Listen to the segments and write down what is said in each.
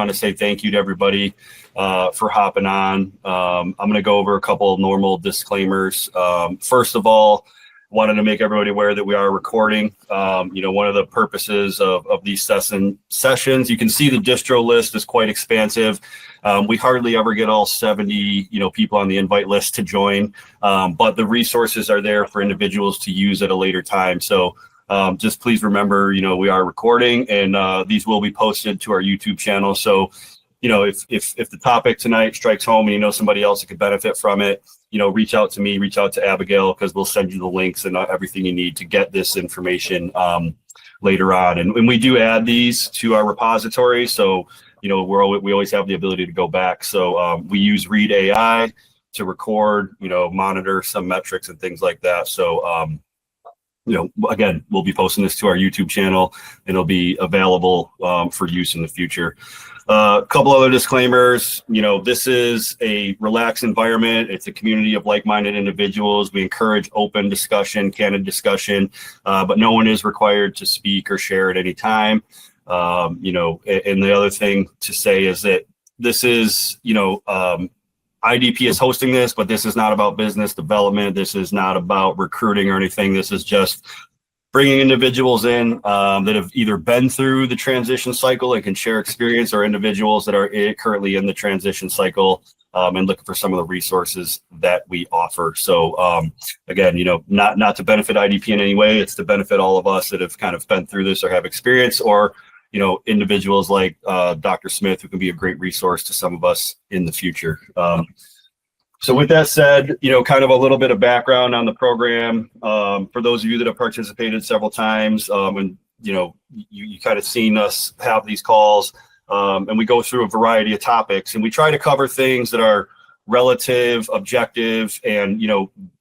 wanted to say thank you to everybody for hopping on. I'm going to go over a couple of normal disclaimers. First of all, wanted to make everybody aware that we are recording. One of the purposes of these sessions, you can see the distro list is quite expansive. We hardly ever get all 70, people on the invite list to join, but the resources are there for individuals to use at a later time. So just please remember, we are recording, and these will be posted to our YouTube channel. So, if the topic tonight strikes home and somebody else that could benefit from it, reach out to me, reach out to Abigail, because we'll send you the links and everything you need to get this information later on. And we do add these to our repository. So, we always have the ability to go back. So we use Read AI to record, monitor some metrics and things like that. So, again, we'll be posting this to our YouTube channel, and it'll be available for use in the future. A couple other disclaimers. This is a relaxed environment. It's a community of like-minded individuals. We encourage open discussion, candid discussion, but no one is required to speak or share at any time. And the other thing to say is that this is, IDP is hosting this, but this is not about business development. This is not about recruiting or anything. This is just bringing individuals in that have either been through the transition cycle and can share experience, or individuals that are currently in the transition cycle and looking for some of the resources that we offer. So again, not to benefit IDP in any way. It's to benefit all of us that have kind of been through this or have experience, or individuals like Dr. Smith, who can be a great resource to some of us in the future. So with that said, kind of a little bit of background on the program. For those of you that have participated several times, and you kind of seen us have these calls, and we go through a variety of topics, and we try to cover things that are relative, objective, and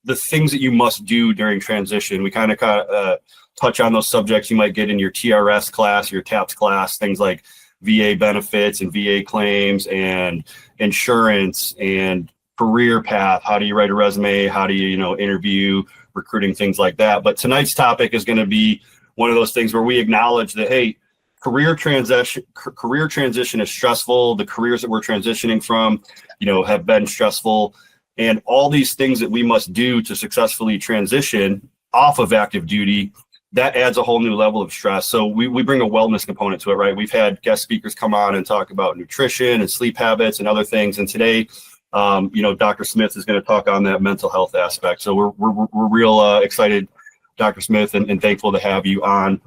the things that you must do during transition. We kind of touch on those subjects you might get in your TRS class, your TAPS class, things like VA benefits and VA claims and insurance and career path. How do you write a resume? How do you, interview, recruiting, things like that. But tonight's topic is going to be one of those things where we acknowledge that, hey, career transition is stressful. The careers that we're transitioning from, have been stressful, and all these things that we must do to successfully transition off of active duty, that adds a whole new level of stress. So we bring a wellness component to it, right? We've had guest speakers come on and talk about nutrition and sleep habits and other things. And today, Dr. Smith is going to talk on that mental health aspect. So we're real excited, Dr. Smith, and thankful to have you on.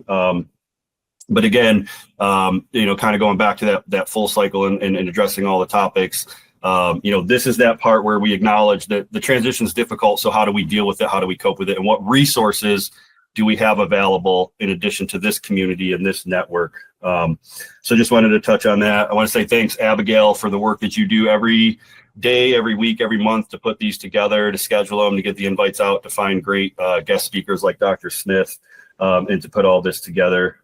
But again, kind of going back to that full cycle and addressing all the topics, this is that part where we acknowledge that the transition is difficult. So how do we deal with it? How do we cope with it? And what resources do we have available in addition to this community and this network? So just wanted to touch on that. I want to say thanks, Abigail, for the work that you do every day, every week, every month to put these together, to schedule them, to get the invites out, to find great guest speakers like Dr. Smith, and to put all this together.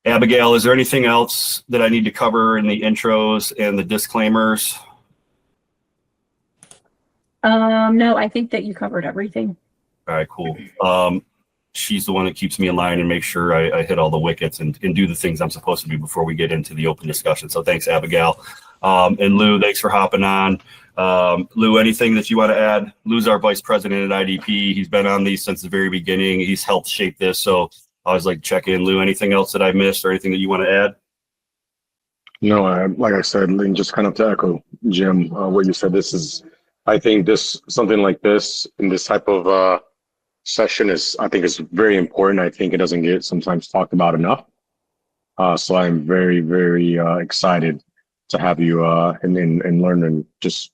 Abigail, is there anything else that I need to cover in the intros and the disclaimers? No, I think that you covered everything. All right, cool. She's the one that keeps me in line and makes sure I hit all the wickets and do the things I'm supposed to do before we get into the open discussion. So thanks, Abigail. And Lou, thanks for hopping on. Lou, anything that you want to add? Lou's our vice president at IDP. He's been on these since the very beginning. He's helped shape this. So I always like to check in. Lou, anything else that I missed or anything that you want to add? No, like I said, just kind of to echo Jim, what you said, I think something like this in this type of session is very important. I think it doesn't get sometimes talked about enough. So I'm very, very excited to have you and learn and just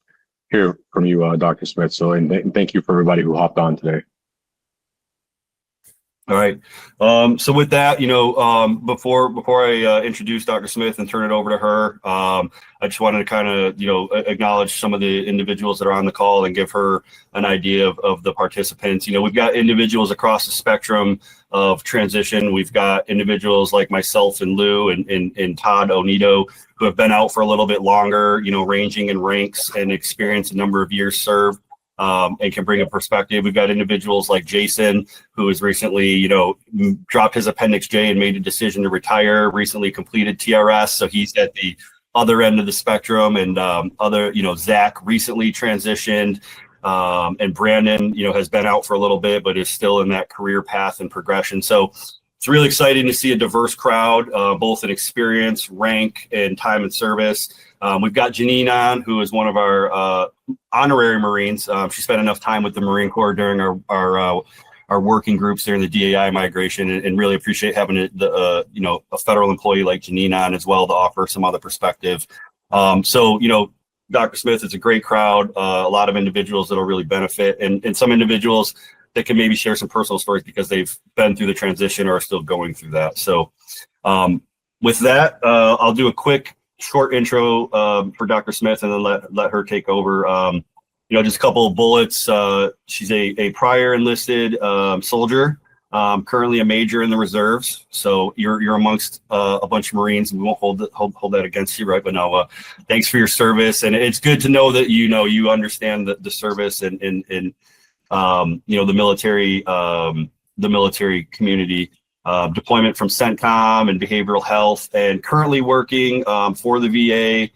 hear from you, Dr. Smith. So, and thank you for everybody who hopped on today. All right. So with that, before I introduce Dr. Smith and turn it over to her, I just wanted to kind of, acknowledge some of the individuals that are on the call and give her an idea of the participants. We've got individuals across the spectrum of transition. We've got individuals like myself and Lou and Todd Onito who have been out for a little bit longer, ranging in ranks and experience, a number of years served. and can bring a perspective. We've got individuals like Jason, who has recently, dropped his Appendix J and made a decision to retire, recently completed TRS. So he's at the other end of the spectrum, and Zach recently transitioned. And Brandon, has been out for a little bit, but is still in that career path and progression. So it's really exciting to see a diverse crowd, both in experience, rank, and time and service. We've got Janine on, who is one of our honorary Marines. She spent enough time with the Marine Corps during our working groups during the DAI migration, and really appreciate having a federal employee like Janine on as well to offer some other perspective. Dr. Smith, it's a great crowd, a lot of individuals that'll really benefit, and some individuals that can maybe share some personal stories because they've been through the transition or are still going through that. So with that, I'll do a quick short intro for Dr. Smith and then let her take over. Just a couple of bullets. She's a prior enlisted soldier, currently a major in the reserves. So you're amongst a bunch of Marines. We won't hold that against you, right? But no, thanks for your service, and it's good to know that you understand the service and the military community. Deployment from CENTCOM and behavioral health, and currently working for the VA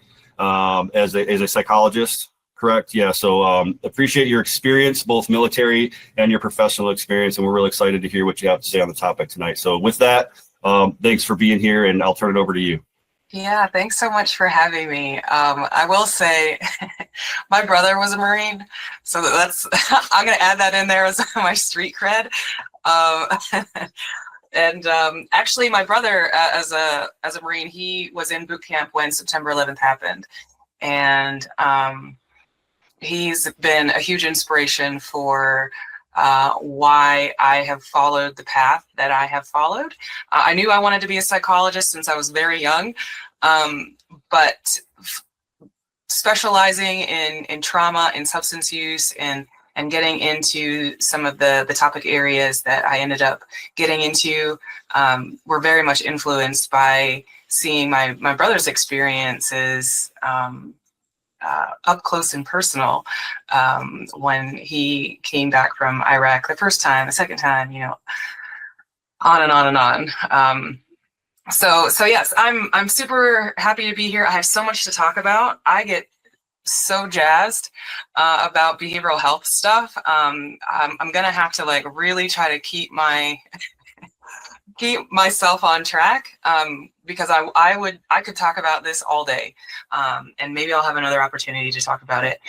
as a psychologist. Correct. Yeah. So appreciate your experience, both military and your professional experience. And we're really excited to hear what you have to say on the topic tonight. So with that, thanks for being here, and I'll turn it over to you. Yeah, thanks so much for having me. I will say my brother was a Marine, so I'm going to add that in there as my street cred. Actually, my brother, as a Marine, he was in boot camp when September 11th happened. And he's been a huge inspiration for why I have followed the path that I have followed. I knew I wanted to be a psychologist since I was very young, but specializing in trauma and substance use and getting into some of the topic areas that I ended up getting into were very much influenced by seeing my brother's experiences up close and personal when he came back from Iraq the first time, the second time, on and on and on. So yes, I'm super happy to be here. I have so much to talk about. I get so jazzed about behavioral health stuff. I'm gonna have to really try to keep myself on track because I could talk about this all day, and maybe I'll have another opportunity to talk about it.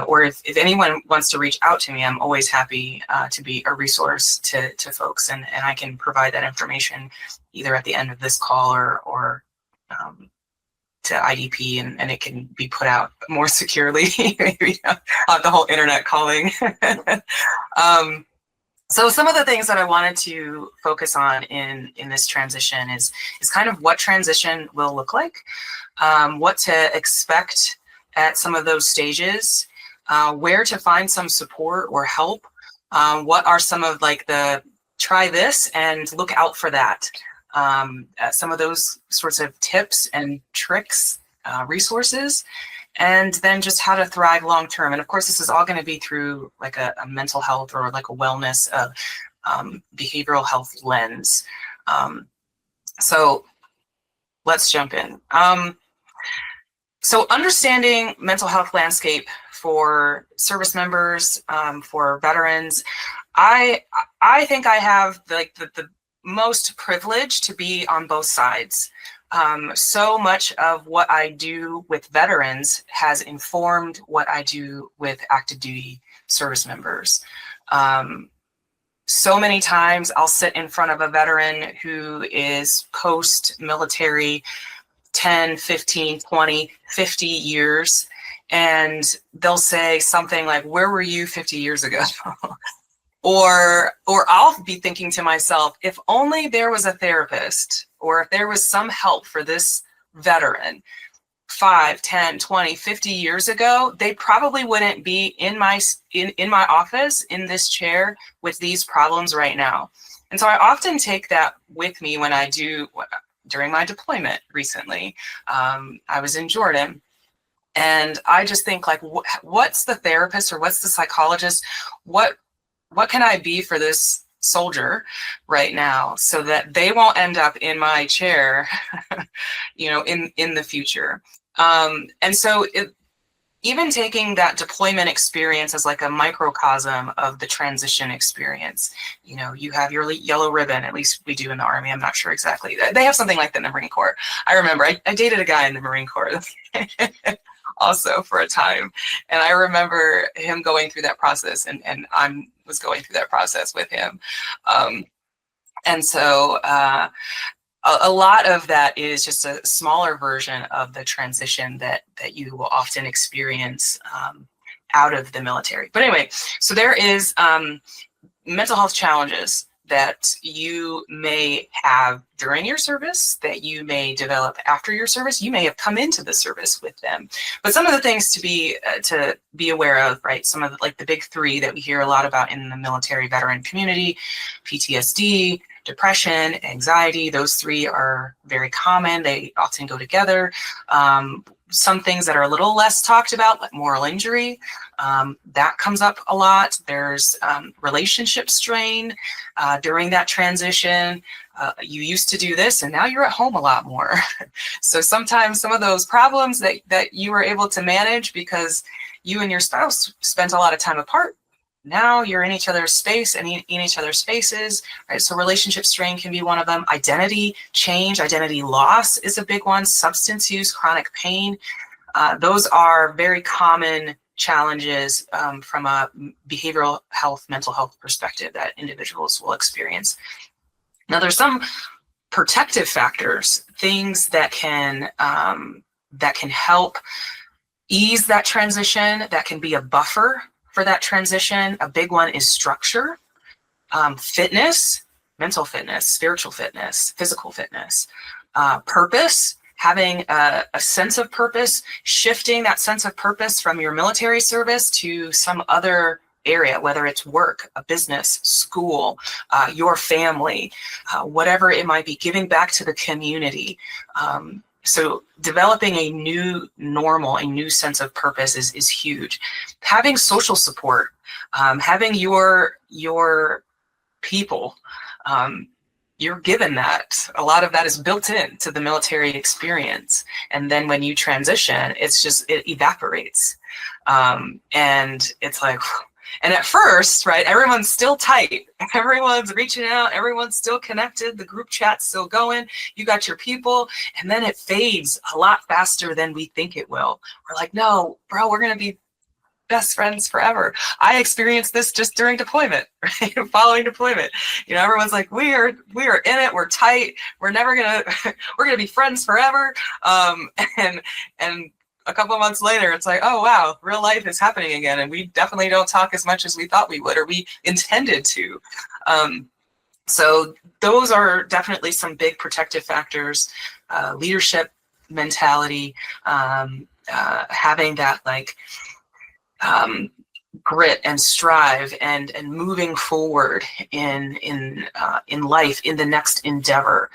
Or if anyone wants to reach out to me, I'm always happy to be a resource to folks, and I can provide that information either at the end of this call or to IDP, and it can be put out more securely, maybe on the whole internet calling. So some of the things that I wanted to focus on in this transition is kind of what transition will look like, what to expect at some of those stages, where to find some support or help, what are some of the try this and look out for that, some of those sorts of tips and tricks, resources, and then just how to thrive long term. And of course, this is all going to be through a mental health or a wellness, behavioral health lens. So let's jump in. So understanding mental health landscape for service members, for veterans, I think I have the most privilege to be on both sides. So much of what I do with veterans has informed what I do with active duty service members. So many times I'll sit in front of a veteran who is post-military 10, 15, 20, 50 years, and they'll say something like, "Where were you 50 years ago?" Or I'll be thinking to myself, if only there was a therapist, or if there was some help for this veteran 5, 10, 20, 50 years ago, they probably wouldn't be in my office in this chair with these problems right now. And so I often take that with me when I do, during my deployment recently. I was in Jordan, And I just think like, what's the therapist or what's the psychologist? What can I be for this soldier right now so that they won't end up in my chair, in the future. And so even taking that deployment experience as like a microcosm of the transition experience, you have your yellow ribbon, at least we do in the Army. I'm not sure exactly. They have something like that in the Marine Corps. I remember I dated a guy in the Marine Corps also for a time. And I remember him going through that process and I was going through that process with him. And so a lot of that is just a smaller version of the transition that you will often experience out of the military. But anyway, so there is mental health challenges that you may have during your service, that you may develop after your service. You may have come into the service with them. But some of the things to be aware of, right? Some of the big three that we hear a lot about in the military veteran community: PTSD, depression, anxiety. Those three are very common. They often go together. Some things that are a little less talked about, like moral injury, that comes up a lot. There's relationship strain during that transition. You used to do this and now you're at home a lot more. So sometimes some of those problems that you were able to manage because you and your spouse spent a lot of time apart, now you're in each other's space and in each other's spaces, right? So relationship strain can be one of them. Identity change, identity loss is a big one. Substance use, chronic pain. Those are very common challenges from a behavioral health, mental health perspective that individuals will experience. Now, there's some protective factors, things that can help ease that transition, that can be a buffer for that transition. A big one is structure, fitness, mental fitness, spiritual fitness, physical fitness, purpose, having a sense of purpose, shifting that sense of purpose from your military service to some other area, whether it's work, a business, school, your family, whatever it might be, giving back to the community. So developing a new normal, a new sense of purpose is huge. Having social support, having your people, you're given that. A lot of that is built into the military experience. And then when you transition, it evaporates. And it's like, and at first, right, everyone's still tight. Everyone's reaching out. Everyone's still connected. The group chat's still going. You got your people. And then it fades a lot faster than we think it will. We're like, no, bro, we're going to be best friends forever. I experienced this just during deployment, right? Following deployment. Everyone's like, we are in it. We're tight. We're going to be friends forever. And a couple of months later, it's like, oh, wow, real life is happening again. And we definitely don't talk as much as we thought we would, or we intended to. So those are definitely some big protective factors. Leadership mentality, having that grit and strive and moving forward in life, in the next endeavor.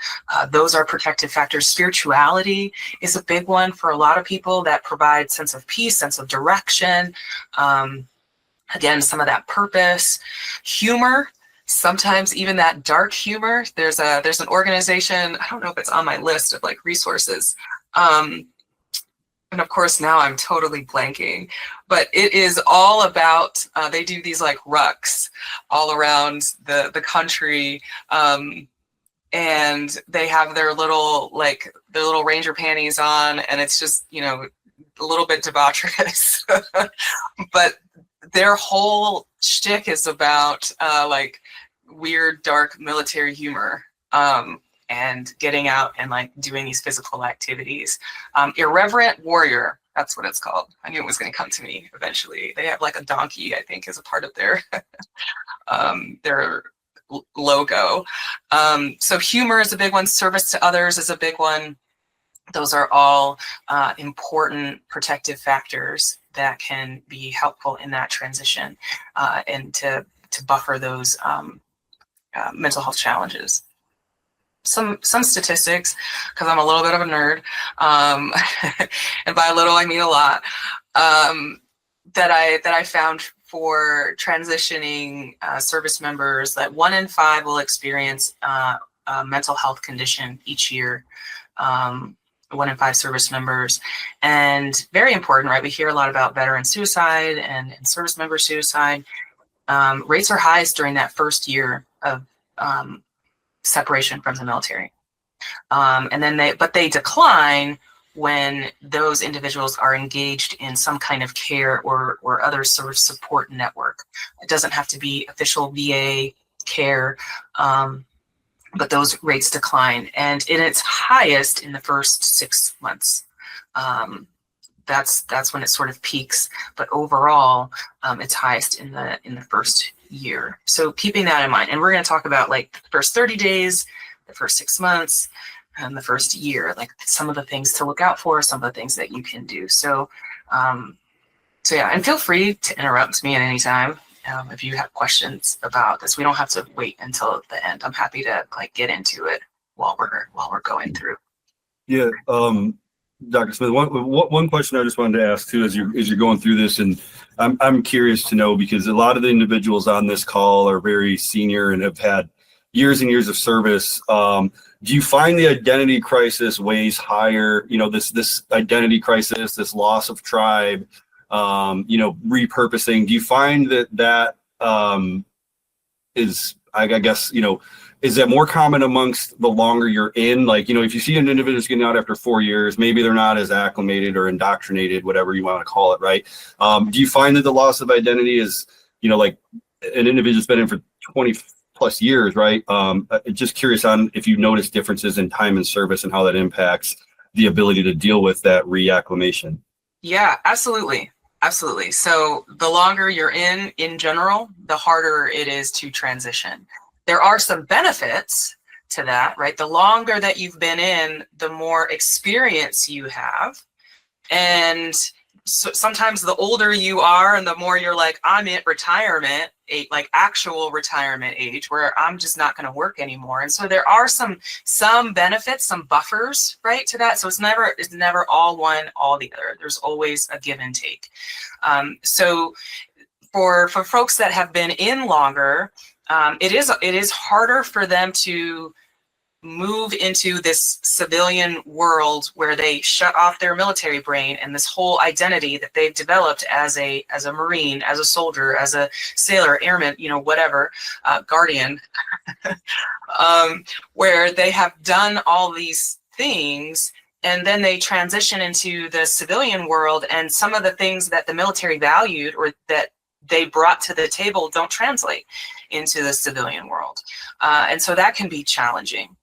Those are protective factors. Spirituality is a big one for a lot of people that provide sense of peace, sense of direction. Again, some of that purpose. Humor, sometimes even that dark humor. There's an organization, I don't know if it's on my list of resources. And of course, now I'm totally blanking, but it is all about, they do these rucks all around the country. And they have their little ranger panties on, and it's just, a little bit debaucherous, but their whole shtick is about weird, dark military humor. And getting out and doing these physical activities. Irreverent warrior, that's what it's called. I knew it was going to come to me eventually. They have a donkey, I think, as a part of their logo. So humor is a big one. Service to others is a big one. Those are all important protective factors that can be helpful in that transition and to buffer those mental health challenges. some statistics, because I'm a little bit of a nerd, and by a little I mean a lot, that I found for transitioning service members, that 1 in 5 will experience a mental health condition each year. 1 in 5 service members, and very important, right? We hear a lot about veteran suicide and service member suicide. Rates are highest during that first year of separation from the military, and then they decline when those individuals are engaged in some kind of care or other sort of support network. It doesn't have to be official VA care. But those rates decline, and in its highest in the first 6 months. That's when it sort of peaks, but overall, it's highest in the first year. So keeping that in mind, and we're going to talk about like the first 30 days, the first 6 months, and the first year, like some of the things to look out for, some of the things that you can do. So yeah, and feel free to interrupt me at any time. If you have questions about this, we don't have to wait until the end. I'm happy to like get into it while we're going through. Yeah, Dr. Smith, one question I just wanted to ask too, as you're going through this, and I'm curious to know, because a lot of the individuals on this call are very senior and have had years and years of service. Do you find the identity crisis weighs higher? You know, this identity crisis, this loss of tribe, repurposing. Do you find that is, I guess, is that more common amongst the longer you're in? Like, if you see an individual who's getting out after 4 years, maybe they're not as acclimated or indoctrinated, whatever you want to call it, right? Do you find that the loss of identity is, like an individual's been in for 20 plus years, right? Just curious on if you notice differences in time and service and how that impacts the ability to deal with that reacclimation. Yeah, absolutely. Absolutely. So the longer you're in general, the harder it is to transition. There are some benefits to that, right? The longer that you've been in, the more experience you have. And so sometimes the older you are and the more you're like, I'm at retirement, like actual retirement age, where I'm just not going to work anymore. And so there are some benefits, some buffers, right, to that. So it's never all one, all the other. There's always a give and take. So for folks that have been in longer, it is harder for them to move into this civilian world where they shut off their military brain and this whole identity that they've developed as a Marine, as a soldier, as a sailor, airman, whatever, guardian, where they have done all these things, and then they transition into the civilian world, and some of the things that the military valued or that they brought to the table don't translate into the civilian world. And so that can be challenging.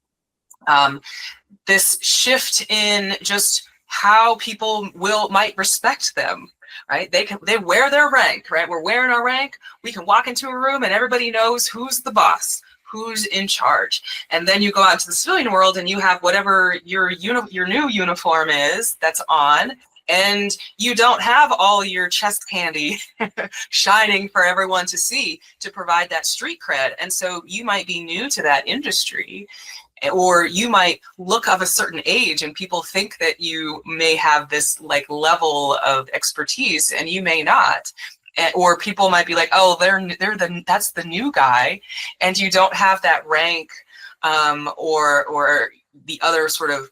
This shift in just how people might respect them, right? They wear their rank, right? We're wearing our rank. We can walk into a room and everybody knows who's the boss, who's in charge. And then you go out to the civilian world and you have whatever your new uniform is that's on, and you don't have all your chest candy shining for everyone to see to provide that street cred. And so you might be new to that industry, or you might look of a certain age and people think that you may have this like level of expertise and you may not. Or people might be like, oh, that's the new guy, and you don't have that rank or the other sort of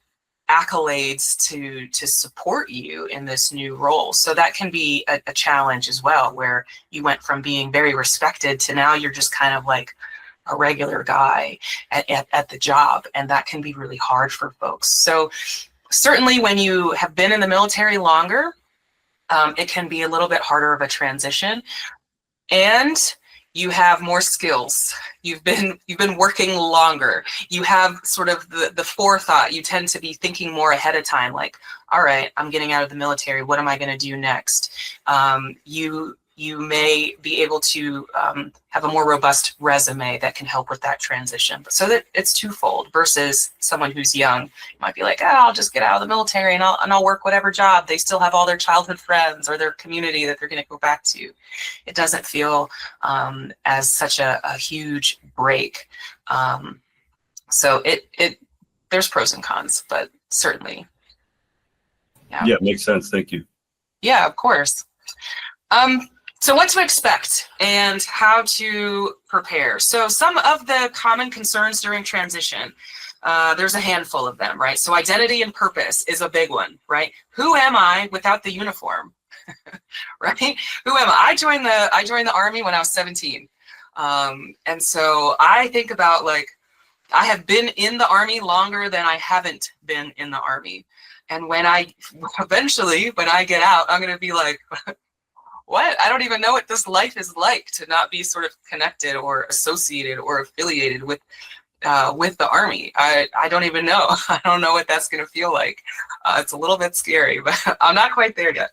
accolades to support you in this new role. So that can be a challenge as well, where you went from being very respected to now you're just kind of like a regular guy at the job, and that can be really hard for folks. So certainly when you have been in the military longer, it can be a little bit harder of a transition, and you have more skills. You've been working longer. You have sort of the forethought. You tend to be thinking more ahead of time, like, all right, I'm getting out of the military. What am I going to do next? You may be able to have a more robust resume that can help with that transition. So that it's twofold versus someone who's young. You might be like, I'll just get out of the military and I'll work whatever job. They still have all their childhood friends or their community that they're going to go back to. It doesn't feel as such a huge break. So there's pros and cons, but certainly. Yeah, makes sense. Thank you. Yeah, of course. So what to expect and how to prepare. So some of the common concerns during transition, there's a handful of them, right? So identity and purpose is a big one, right? Who am I without the uniform, right? Who am I? I joined the Army when I was 17. And so I think about, like, I have been in the Army longer than I haven't been in the Army. And when I get out, I'm going to be like, what? I don't even know what this life is like to not be sort of connected or associated or affiliated with the Army. I don't even know. I don't know what that's going to feel like. It's a little bit scary, but I'm not quite there yet.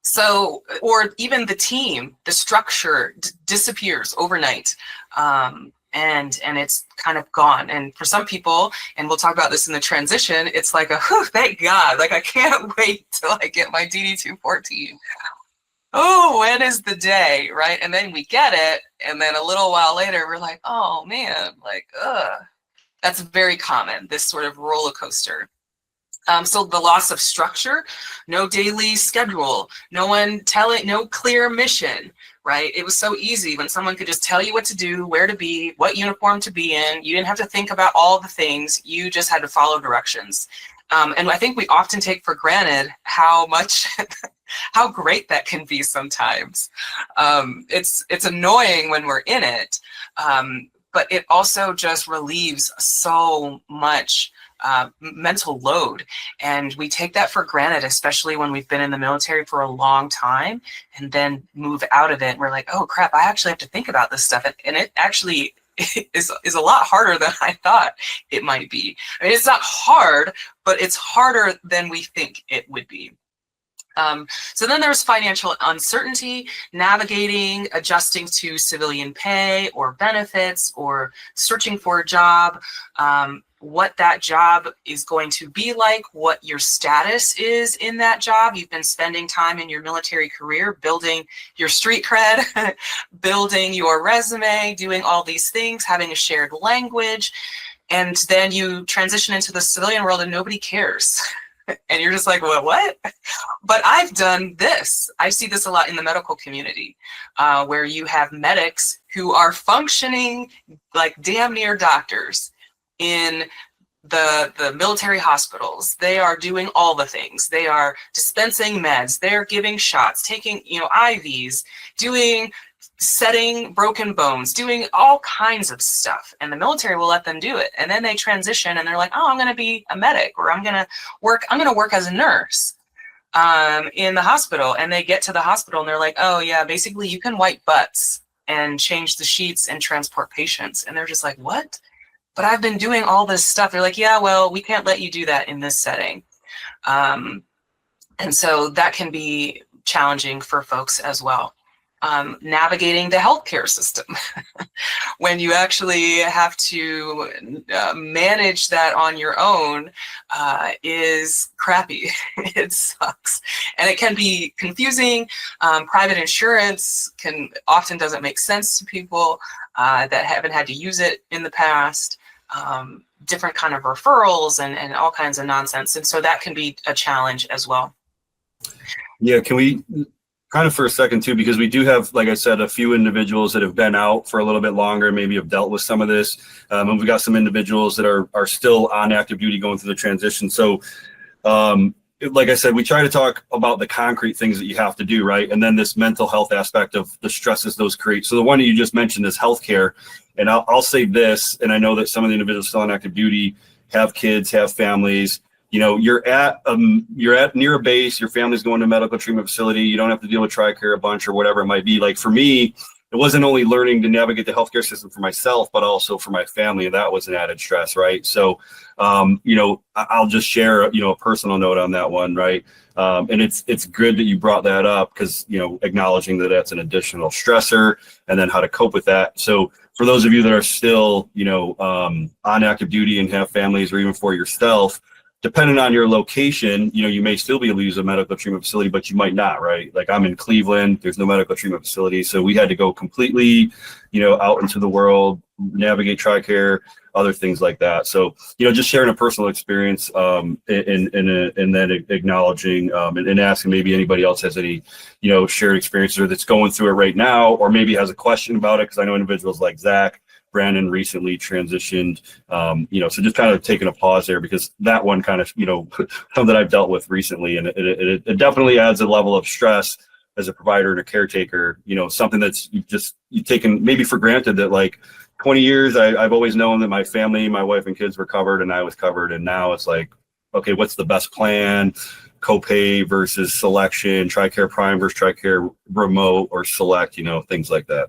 So, or even the team, the structure disappears overnight. And it's kind of gone. And for some people, and we'll talk about this in the transition, it's like whew, thank God, like I can't wait till I get my DD-214. Oh, when is the day, right? And then we get it, and then a little while later, we're like, oh man, like, that's very common, this sort of roller coaster. So the loss of structure, no daily schedule, no clear mission, right? It was so easy when someone could just tell you what to do, where to be, what uniform to be in. You didn't have to think about all the things. You just had to follow directions. And I think we often take for granted how great that can be sometimes. It's annoying when we're in it, but it also just relieves so much mental load, and we take that for granted, especially when we've been in the military for a long time and then move out of it and we're like, oh crap, I actually have to think about this stuff, and it actually is a lot harder than I thought it might be. I mean, it's not hard, but it's harder than we think it would be. So then there's financial uncertainty, navigating, adjusting to civilian pay or benefits, or searching for a job, what that job is going to be like, what your status is in that job. You've been spending time in your military career building your street cred, building your resume, doing all these things, having a shared language, and then you transition into the civilian world and nobody cares. And you're just like, well, what? But I've done this. I see this a lot in the medical community, where you have medics who are functioning like damn near doctors in the military hospitals. They are doing all the things. They are dispensing meds. They're giving shots, taking, IVs, setting broken bones, doing all kinds of stuff. And the military will let them do it. And then they transition and they're like, oh, I'm going to be a medic, or I'm going to work as a nurse in the hospital. And they get to the hospital and they're like, oh yeah, basically you can wipe butts and change the sheets and transport patients. And they're just like, what? But I've been doing all this stuff. They're like, yeah, well, we can't let you do that in this setting. And so that can be challenging for folks as well. Navigating the healthcare system when you actually have to manage that on your own is crappy. It sucks, and it can be confusing. Private insurance often doesn't make sense to people that haven't had to use it in the past. Different kind of referrals and all kinds of nonsense, and so that can be a challenge as well. Yeah, can we kind of for a second too, because we do have, like I said, a few individuals that have been out for a little bit longer, maybe have dealt with some of this. And we've got some individuals that are still on active duty going through the transition. So like I said, we try to talk about the concrete things that you have to do, right? And then this mental health aspect of the stresses those create. So the one that you just mentioned is healthcare. And I'll say this, and I know that some of the individuals still on active duty have kids, have families. You're at near a base, your family's going to a medical treatment facility. You don't have to deal with TRICARE a bunch or whatever it might be. Like for me, it wasn't only learning to navigate the healthcare system for myself, but also for my family. And that was an added stress, right? So, I'll just share, a personal note on that one, right? And it's good that you brought that up because, acknowledging that that's an additional stressor and then how to cope with that. So for those of you that are still, on active duty and have families, or even for yourself, depending on your location, you may still be able to use a medical treatment facility, but you might not, right? Like I'm in Cleveland, there's no medical treatment facility. So we had to go completely, out into the world, navigate TRICARE, other things like that. So, just sharing a personal experience, and then acknowledging, and asking maybe anybody else has any, shared experiences or that's going through it right now, or maybe has a question about it. Cause I know individuals like Zach, Brandon recently transitioned, so just kind of taking a pause there, because that one kind of, something that I've dealt with recently, and it definitely adds a level of stress as a provider and a caretaker, something that's you've taken maybe for granted, that like 20 years, I've always known that my family, my wife and kids were covered and I was covered. And now it's like, okay, what's the best plan? Copay versus selection, TRICARE Prime versus TRICARE Remote or Select, things like that.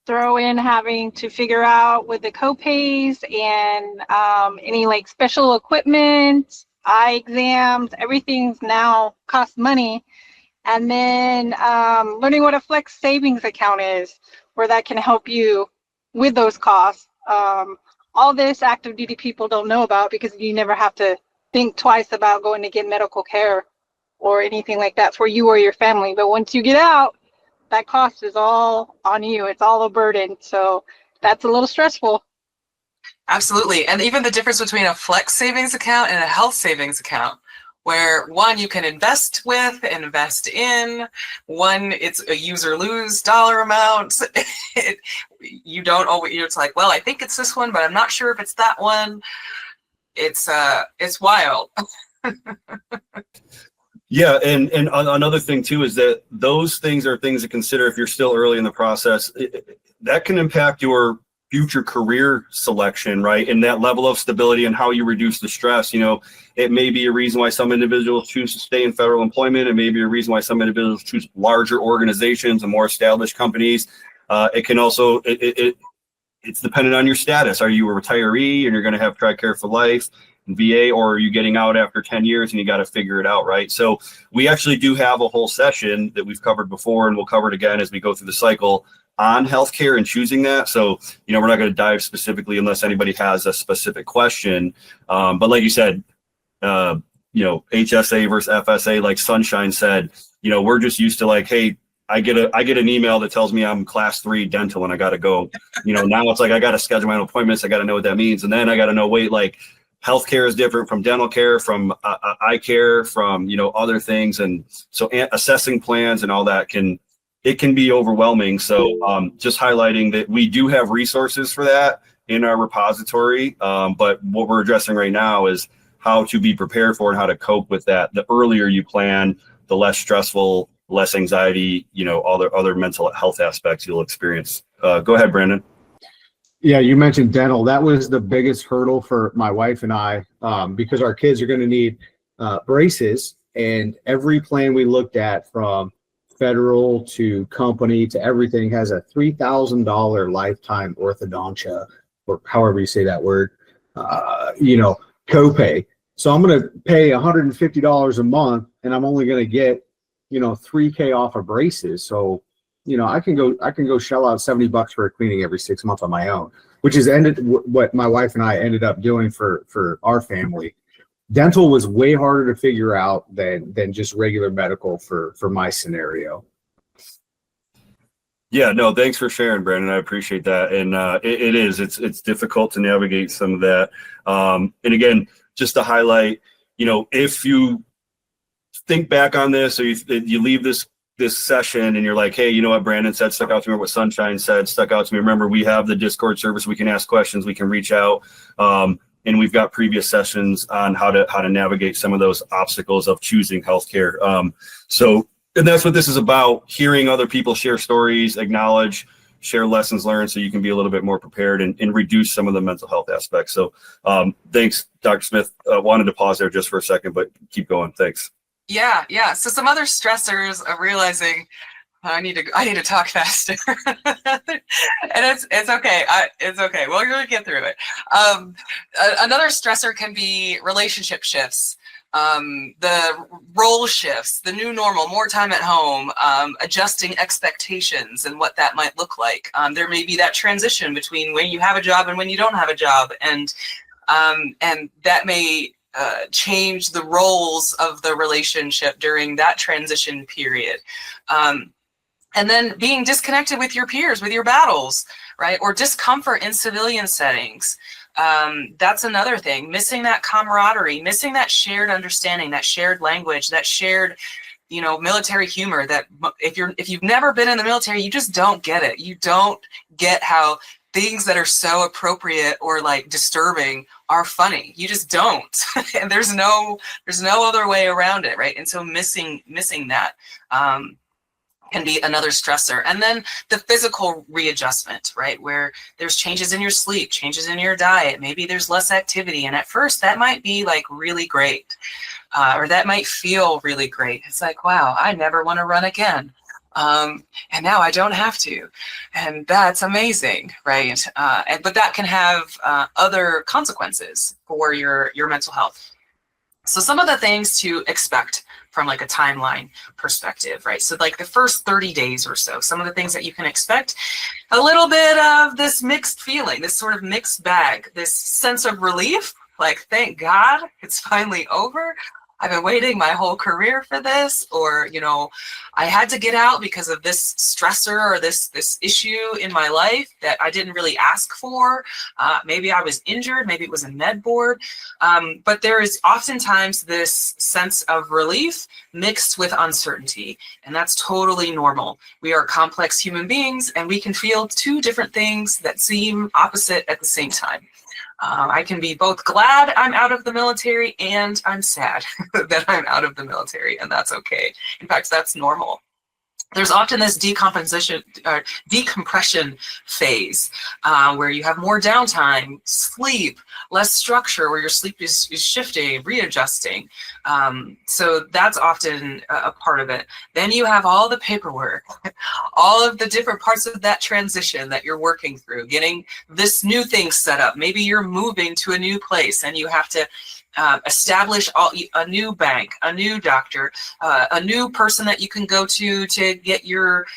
Throw in having to figure out with the copays and any like special equipment, eye exams, everything's now costs money. And then learning what a flex savings account is, where that can help you with those costs. All this active duty people don't know about, because you never have to think twice about going to get medical care or anything like that for you or your family. But once you get out, that cost is all on you. It's all a burden. So that's a little stressful. Absolutely. And even the difference between a flex savings account and a health savings account, where one you can invest with and invest in, one it's a use or lose dollar amount. You don't always, it's like, well, I think it's this one, but I'm not sure if it's that one. It's wild. Yeah, and another thing too is that those things are things to consider if you're still early in the process. That can impact your future career selection, right? And that level of stability and how you reduce the stress. It may be a reason why some individuals choose to stay in federal employment. It may be a reason why some individuals choose larger organizations and more established companies. It can also, it's dependent on your status. Are you a retiree and you're going to have TRICARE for life? VA, or are you getting out after 10 years and you got to figure it out, right? So we actually do have a whole session that we've covered before, and we'll cover it again as we go through the cycle on healthcare and choosing that. So, we're not going to dive specifically unless anybody has a specific question. But like you said, HSA versus FSA, like Sunshine said, we're just used to like, hey, I get an email that tells me I'm class 3 dental and I got to go, now it's like, I got to schedule my own appointments. I got to know what that means. And then I got to know, wait, like, healthcare is different from dental care, from eye care, from other things, and so assessing plans and all that can be overwhelming. So just highlighting that we do have resources for that in our repository, but what we're addressing right now is how to be prepared for and how to cope with that. The earlier you plan, the less stressful, less anxiety, other mental health aspects you'll experience. Go ahead, Brandon. Yeah, you mentioned dental. That was the biggest hurdle for my wife and I, because our kids are going to need braces, and every plan we looked at, from federal to company to everything, has a $3,000 lifetime orthodontia, or however you say that word, copay. So I'm going to pay $150 a month, and I'm only going to get, $3K off of braces. So I can go shell out $70 for a cleaning every 6 months on my own, which is what my wife and I ended up doing for our family. Dental was way harder to figure out than just regular medical for my scenario. Yeah, no, thanks for sharing, Brandon. I appreciate that. And it's difficult to navigate some of that. And again, just to highlight, if you think back on this, or you leave this session and you're like, hey, what Brandon said stuck out to me, or what Sunshine said stuck out to me. Remember, we have the Discord service. We can ask questions. We can reach out. And we've got previous sessions on how to navigate some of those obstacles of choosing healthcare. And that's what this is about: hearing other people share stories, acknowledge, share lessons learned, so you can be a little bit more prepared and reduce some of the mental health aspects. So thanks, Dr. Smith. Wanted to pause there just for a second, but keep going. Thanks. Yeah. So some other stressors of realizing I need to talk faster, and it's okay. It's okay. We're gonna get through it. Another stressor can be relationship shifts, the role shifts, the new normal, more time at home, adjusting expectations and what that might look like. There may be that transition between when you have a job and when you don't have a job, and that may change the roles of the relationship during that transition period. And then being disconnected with your peers, with your battles, right? Or discomfort in civilian settings. That's another thing. Missing that camaraderie, missing that shared understanding, that shared language, that shared, military humor. That if you've never been in the military, you just don't get it. You don't get how things that are so appropriate or like disturbing are funny. You just don't. And there's no other way around it, right? And so missing that can be another stressor. And then the physical readjustment, right? Where there's changes in your sleep, changes in your diet, maybe there's less activity. And at first that might be like really great, or that might feel really great. It's like, wow, I never want to run again. And now I don't have to. And that's amazing, right? But that can have other consequences for your mental health. So some of the things to expect from like a timeline perspective, right? So like the first 30 days or so, some of the things that you can expect, a little bit of this mixed feeling, this sort of mixed bag, this sense of relief, like, thank God it's finally over. I've been waiting my whole career for this, or, I had to get out because of this stressor or this issue in my life that I didn't really ask for. Maybe I was injured, maybe it was a med board. But there is oftentimes this sense of relief mixed with uncertainty, and that's totally normal. We are complex human beings, and we can feel two different things that seem opposite at the same time. I can be both glad I'm out of the military and I'm sad that I'm out of the military, and that's okay. In fact, that's normal. There's often this decompression phase where you have more downtime, sleep, less structure, where your sleep is shifting, readjusting. So that's often a part of it. Then you have all the paperwork, all of the different parts of that transition that you're working through, getting this new thing set up. Maybe you're moving to a new place and you have to establish a new bank, a new doctor, a new person that you can go to get your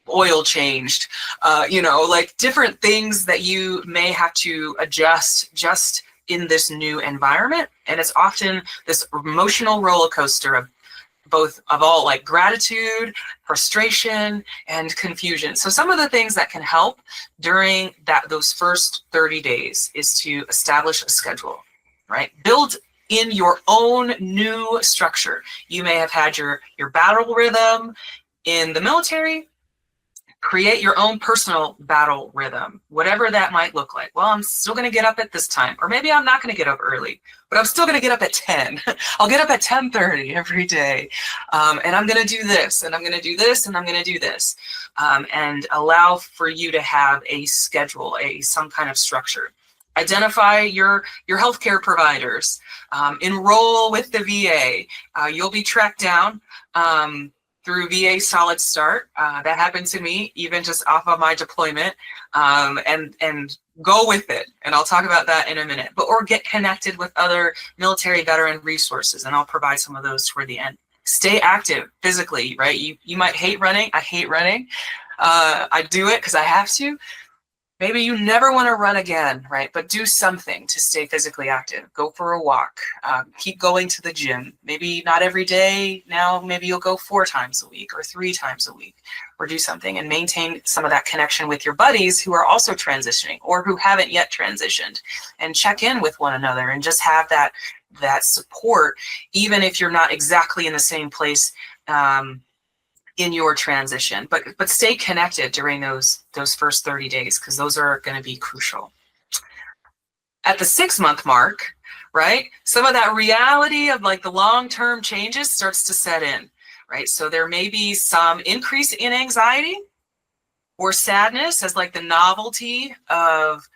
oil changed, like different things that you may have to adjust just in this new environment. And it's often this emotional roller coaster of all like gratitude, frustration, and confusion. So some of the things that can help during those first 30 days is to establish a schedule. Right? Build in your own new structure. You may have had your battle rhythm in the military. Create your own personal battle rhythm, whatever that might look like. Well, I'm still going to get up at this time, or maybe I'm not going to get up early, but I'm still going to get up at 10. I'll get up at 10:30 every day, and I'm going to do this, and I'm going to do this, and I'm going to do this, and allow for you to have a schedule, some kind of structure. Identify your healthcare providers, enroll with the VA. You'll be tracked down through VA Solid Start. That happened to me even just off of my deployment, and go with it. And I'll talk about that in a minute. Or get connected with other military veteran resources, and I'll provide some of those toward the end. Stay active physically, right? You might hate running. I hate running. I do it because I have to. Maybe you never want to run again, right? But do something to stay physically active. Go for a walk. Keep going to the gym. Maybe not every day. Now maybe you'll go 4 times a week or 3 times a week, or do something and maintain some of that connection with your buddies who are also transitioning or who haven't yet transitioned, and check in with one another and just have that support, even if you're not exactly in the same place in your transition, but stay connected during those first 30 days, because those are going to be crucial. At the 6-month mark, right, some of that reality of like the long-term changes starts to set in, right? So there may be some increase in anxiety or sadness as like the novelty of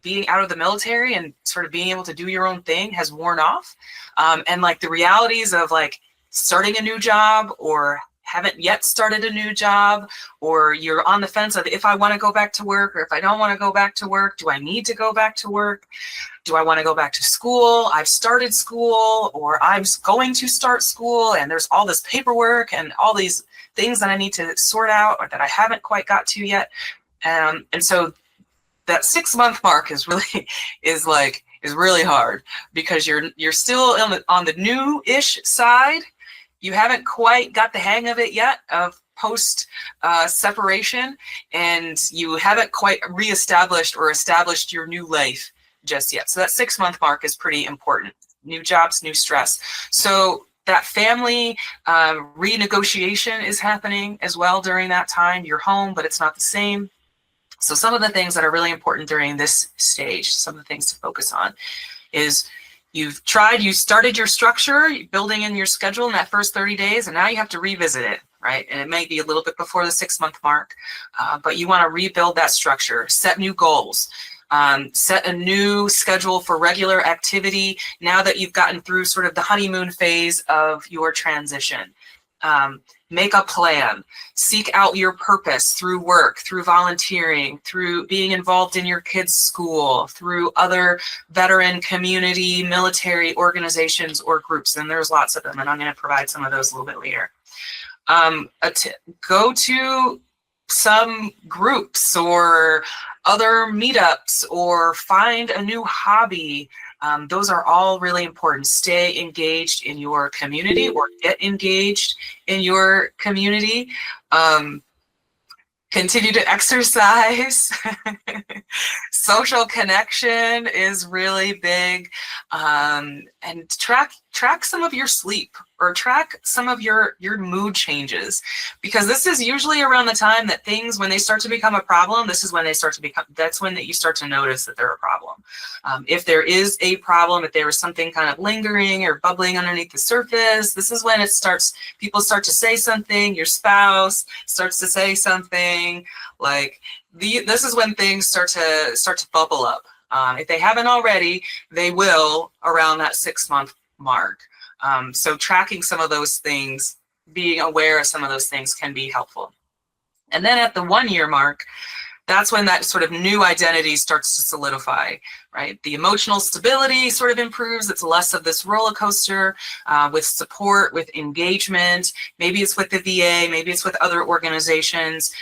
being out of the military and sort of being able to do your own thing has worn off, and like the realities of like starting a new job, or haven't yet started a new job, or you're on the fence of if I want to go back to work or if I don't want to go back to work. Do I need to go back to work? Do I want to go back to school? I've started school, or I'm going to start school, and there's all this paperwork and all these things that I need to sort out or that I haven't quite got to yet. And so that 6-month mark is really hard, because you're still on the new-ish side. You haven't quite got the hang of it yet, of post separation, and you haven't quite reestablished or established your new life just yet. So that 6-month mark is pretty important. New jobs, new stress. So that family renegotiation is happening as well during that time. You're home, but it's not the same. So some of the things that are really important during this stage, some of the things to focus on, is you started your structure, building in your schedule in that first 30 days, and now you have to revisit it, right? And it may be a little bit before the 6-month mark, but you want to rebuild that structure, set new goals, set a new schedule for regular activity now that you've gotten through sort of the honeymoon phase of your transition. Make a plan, seek out your purpose through work, through volunteering, through being involved in your kids' school, through other veteran, community, military organizations or groups. And there's lots of them, and I'm going to provide some of those a little bit later. Go to some groups or other meetups, or find a new hobby. Those are all really important. Stay engaged in your community, or get engaged in your community. Continue to exercise. Social connection is really big. And track some of your sleep, or track some of your mood changes, because this is usually around the time that things, when they start to become a problem, that's when you start to notice that they're a problem. If there is a problem, if there is something kind of lingering or bubbling underneath the surface, this is when people start to say something, your spouse starts to say something, like this is when things start to bubble up. If they haven't already, they will around that 6-month mark. So tracking some of those things, being aware of some of those things can be helpful. And then at the 1-year mark, that's when that sort of new identity starts to solidify, right? The emotional stability sort of improves. It's less of this roller coaster, with support, with engagement. Maybe it's with the VA, maybe it's with other organizations.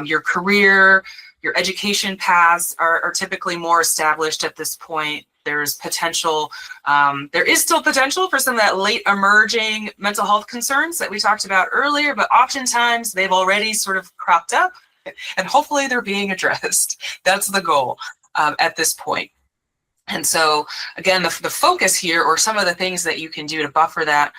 Your career, your education paths are typically more established at this point. There's potential, there is still potential for some of that late emerging mental health concerns that we talked about earlier, but oftentimes they've already sort of cropped up, and hopefully they're being addressed. That's the goal at this point. And so again, the focus here, or some of the things that you can do to buffer that,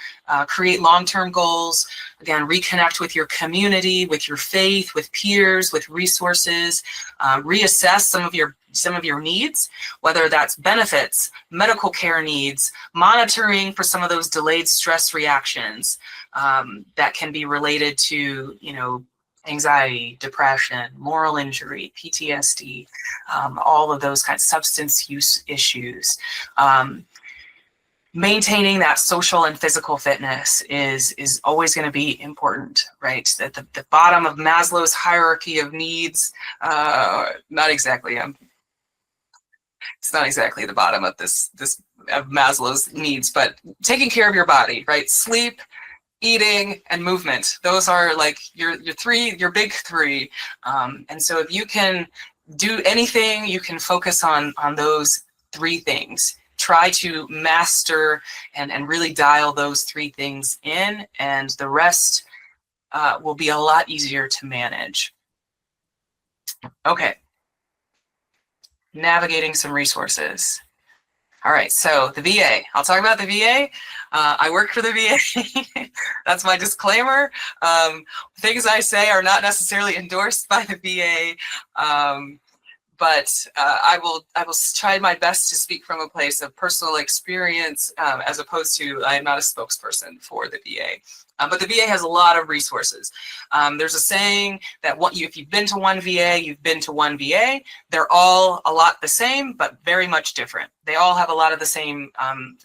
create long-term goals, again, reconnect with your community, with your faith, with peers, with resources, reassess some of your needs, whether that's benefits, medical care needs, monitoring for some of those delayed stress reactions that can be related to, anxiety, depression, moral injury, PTSD, all of those kinds of substance use issues. Maintaining that social and physical fitness is always going to be important, right? At the bottom of Maslow's hierarchy of needs, not exactly. It's not exactly the bottom of this of Maslow's needs, but taking care of your body, right? Sleep, eating, and movement. Those are like your big three. And so if you can do anything, you can focus on those 3 things. Try to master and really dial those 3 things in, and the rest will be a lot easier to manage. Okay. Navigating some resources. All right, so the VA. I'll talk about the VA. I work for the VA. That's my disclaimer. Things I say are not necessarily endorsed by the VA, but I will try my best to speak from a place of personal experience, as opposed to, I'm not a spokesperson for the VA. But the VA has a lot of resources. There's a saying that if you've been to one VA, you've been to one VA. They're all a lot the same, but very much different. They all have a lot of the same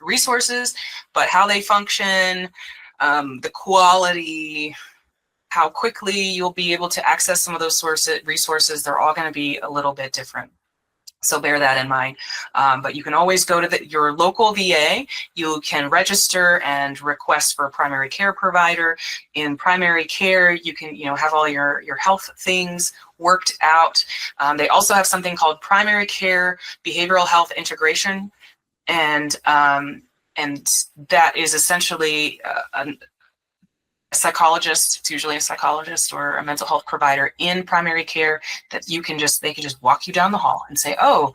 resources, but how they function, the quality, how quickly you'll be able to access some of those resources, they're all going to be a little bit different. So bear that in mind. But you can always go to your local VA. You can register and request for a primary care provider. In primary care, you can have all your health things worked out. They also have something called primary care behavioral health integration, and that is essentially a psychologist, it's usually a psychologist or a mental health provider in primary care that they can just walk you down the hall and say, oh,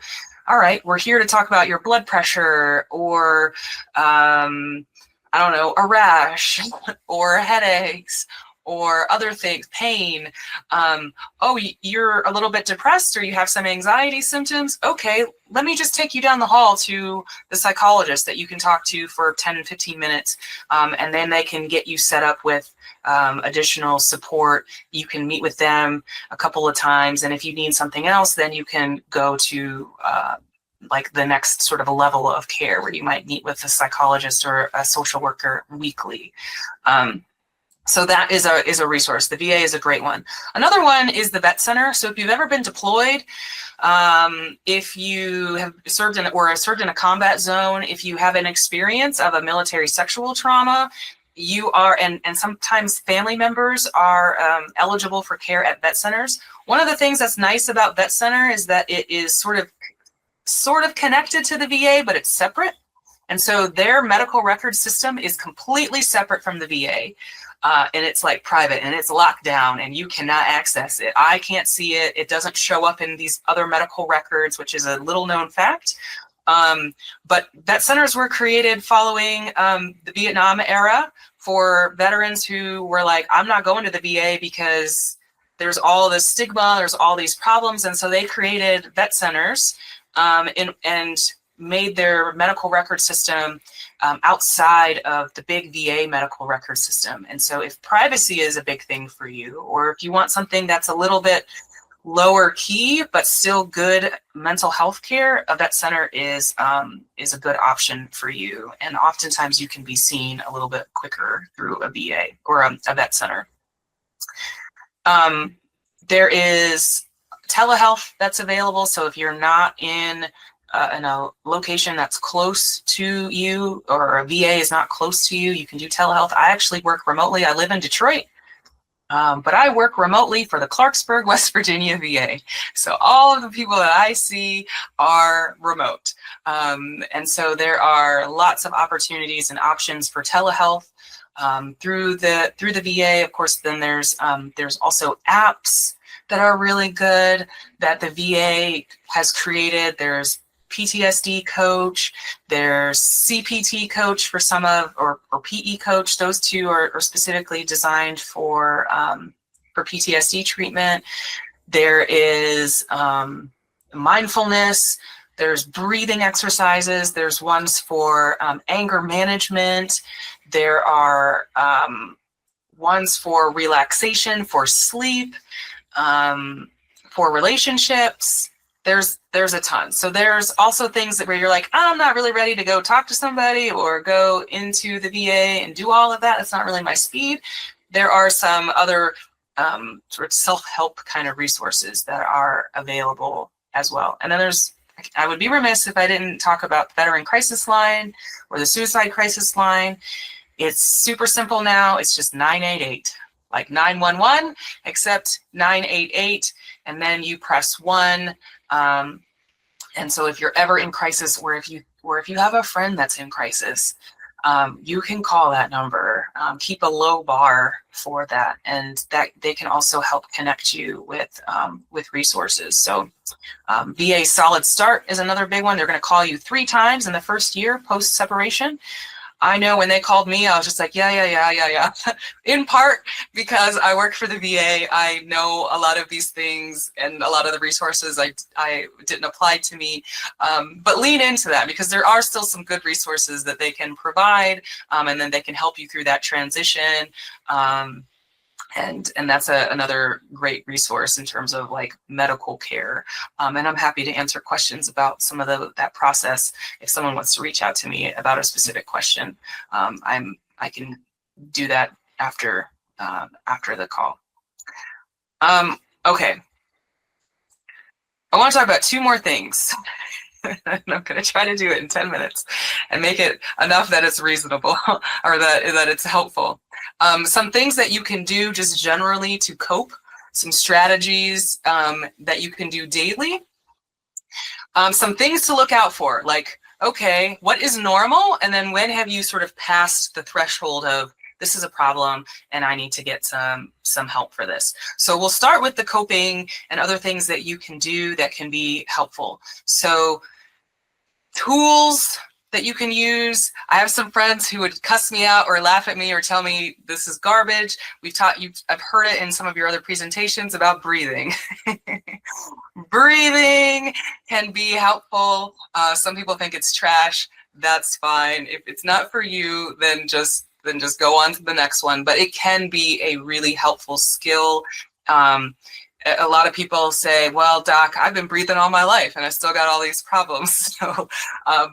all right, we're here to talk about your blood pressure or, I don't know, a rash or headaches or other things, pain. Oh, you're a little bit depressed or you have some anxiety symptoms. Okay, let me just take you down the hall to the psychologist that you can talk to for 10 and 15 minutes. And then they can get you set up with additional support. You can meet with them a couple of times. And if you need something else, then you can go to like the next sort of a level of care where you might meet with a psychologist or a social worker weekly. So that is a resource. The VA is a great one. Another one is the vet center. So if you've ever been deployed, if you have served in a combat zone, if you have an experience of a military sexual trauma, you are, and sometimes family members are eligible for care at vet centers. One of the things that's nice about vet center is that it is sort of connected to the VA, but it's separate. And so their medical record system is completely separate from the VA. And it's like private and it's locked down and you cannot access it. I can't see it. It doesn't show up in these other medical records, which is a little known fact. But vet centers were created following the Vietnam era for veterans who were like, I'm not going to the VA because there's all this stigma, there's all these problems. And so they created vet centers and made their medical record system outside of the big VA medical record system. And so if privacy is a big thing for you, or if you want something that's a little bit lower key, but still good mental health care, a vet center is a good option for you. And oftentimes you can be seen a little bit quicker through a VA or a vet center. There is telehealth that's available. So if you're not in a location that's close to you, or a VA is not close to you, you can do telehealth. I actually work remotely. I live in Detroit, but I work remotely for the Clarksburg, West Virginia VA. So all of the people that I see are remote. And so there are lots of opportunities and options for telehealth through the VA. Of course, then there's also apps that are really good that the VA has created. There's PTSD coach, there's CPT coach for some of, or PE coach. Those two are specifically designed for PTSD treatment. There is mindfulness, there's breathing exercises, there's ones for anger management, there are ones for relaxation, for sleep, for relationships. There's a ton. So there's also things that where you're like, I'm not really ready to go talk to somebody or go into the VA and do all of that. That's not really my speed. There are some other sort of self-help kind of resources that are available as well. And then I would be remiss if I didn't talk about the Veteran Crisis Line or the Suicide Crisis Line. It's super simple now. It's just 988, like 911, except 988, and then you press 1. And so if you're ever in crisis, or if you have a friend that's in crisis, you can call that number. Keep a low bar for that, and that they can also help connect you with resources. So VA Solid Start is another big one. They're going to call you 3 times in the first year post separation. I know when they called me, I was just like, yeah. In part because I work for the VA, I know a lot of these things and a lot of the resources I didn't apply to me. But lean into that because there are still some good resources that they can provide, and then they can help you through that transition. And that's another great resource in terms of like medical care. And I'm happy to answer questions about some of that process. If someone wants to reach out to me about a specific question, I can do that after the call. Okay. I want to talk about 2 more things. I'm going to try to do it in 10 minutes and make it enough that it's reasonable or that it's helpful. Some things that you can do just generally to cope, some strategies that you can do daily. Some things to look out for, like, okay, what is normal? And then when have you sort of passed the threshold of this is a problem and I need to get some help for this. So we'll start with the coping and other things that you can do that can be helpful. So tools that you can use. I have some friends who would cuss me out or laugh at me or tell me this is garbage. I've heard it in some of your other presentations about breathing. Breathing can be helpful. Some people think it's trash. That's fine. If it's not for you, then just go on to the next one. But it can be a really helpful skill. A lot of people say, well, doc, I've been breathing all my life and I still got all these problems. So,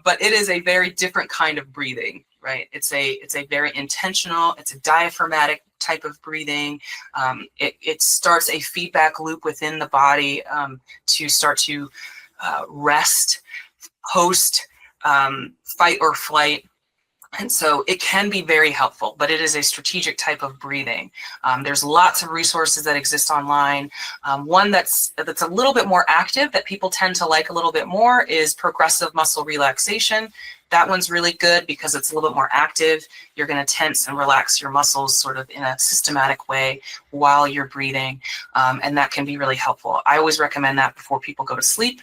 but it is a very different kind of breathing, right? It's a very intentional, it's a diaphragmatic type of breathing. It starts a feedback loop within the body to start to rest, host, fight or flight. And so it can be very helpful, but it is a strategic type of breathing. There's lots of resources that exist online. One that's a little bit more active that people tend to like a little bit more is progressive muscle relaxation. That one's really good because it's a little bit more active. You're going to tense and relax your muscles sort of in a systematic way while you're breathing. And that can be really helpful. I always recommend that before people go to sleep.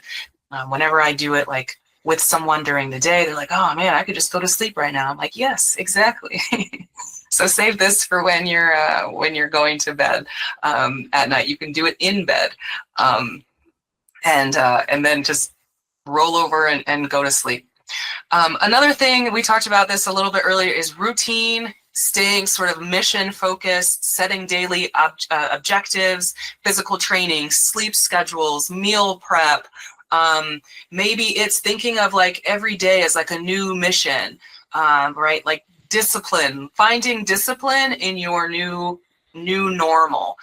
Whenever I do it, like with someone during the day, they're like, oh man, I could just go to sleep right now. I'm like, yes, exactly. So save this for when you're going to bed at night. You can do it in bed, and then just roll over and go to sleep. Another thing, we talked about this a little bit earlier, is routine, staying sort of mission focused, setting daily objectives, physical training, sleep schedules, meal prep. Maybe it's thinking of like every day as like a new mission, right? Like discipline, finding discipline in your new normal,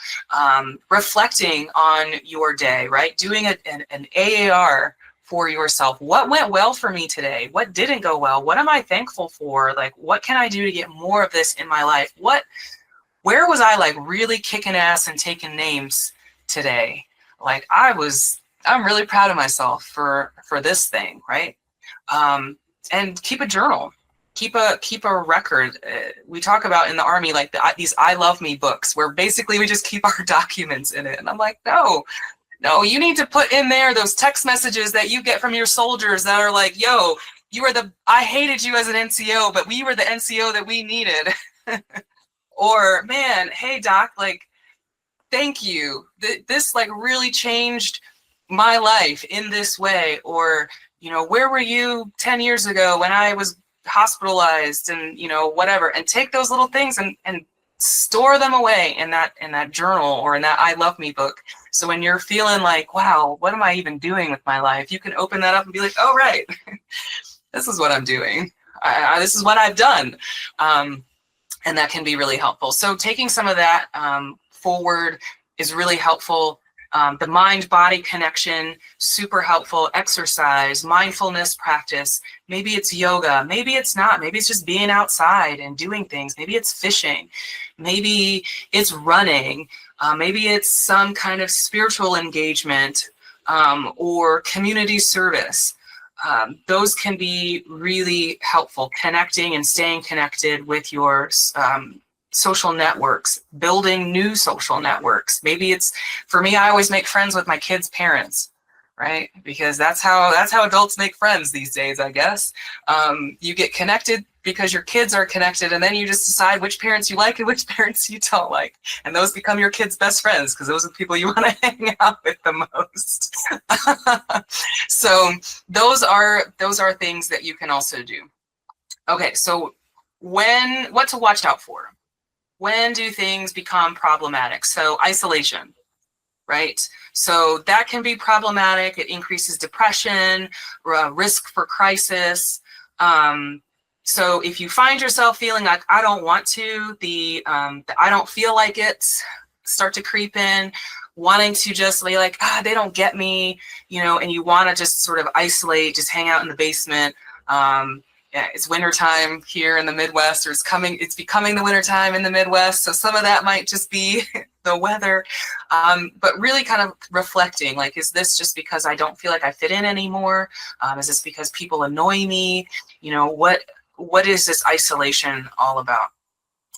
reflecting on your day, right? Doing an AAR for yourself. What went well for me today? What didn't go well? What am I thankful for? Like, what can I do to get more of this in my life? Where was I like really kicking ass and taking names today? Like I'm really proud of myself for this thing, right? And keep a journal, keep a record. We talk about in the Army, like these I Love Me books, where basically we just keep our documents in it. And I'm like, no, you need to put in there those text messages that you get from your soldiers that are like, yo, I hated you as an NCO, but we were the NCO that we needed. Or, man, hey doc, like, thank you. This like really changed my life in this way. Or, where were you 10 years ago when I was hospitalized, and whatever. And take those little things and store them away in that journal or in that I Love Me book. So when you're feeling like, wow, what am I even doing with my life? You can open that up and be like, oh, right, this is what I'm doing. This is what I've done. And that can be really helpful. So taking some of that forward is really helpful. The mind-body connection, super helpful. Exercise, mindfulness practice. Maybe it's yoga. Maybe it's not. Maybe it's just being outside and doing things. Maybe it's fishing. Maybe it's running. Maybe it's some kind of spiritual engagement or community service. Those can be really helpful. Connecting and staying connected with your social networks, building new social networks. Maybe it's, for me, I always make friends with my kids' parents, right? Because that's how adults make friends these days, I guess. You get connected because your kids are connected, and then you just decide which parents you like and which parents you don't like. And those become your kids' best friends because those are the people you want to hang out with the most. So those are things that you can also do. Okay, so what to watch out for? When do things become problematic? So isolation, right? So that can be problematic. It increases depression, risk for crisis. So if you find yourself feeling like I don't want to, the I don't feel like it start to creep in, wanting to just be like, they don't get me, and you want to just sort of isolate, just hang out in the basement. Yeah, it's wintertime here in the Midwest, or it's becoming the wintertime in the Midwest. So some of that might just be the weather, but really kind of reflecting, like, is this just because I don't feel like I fit in anymore? Is this because people annoy me? What is this isolation all about?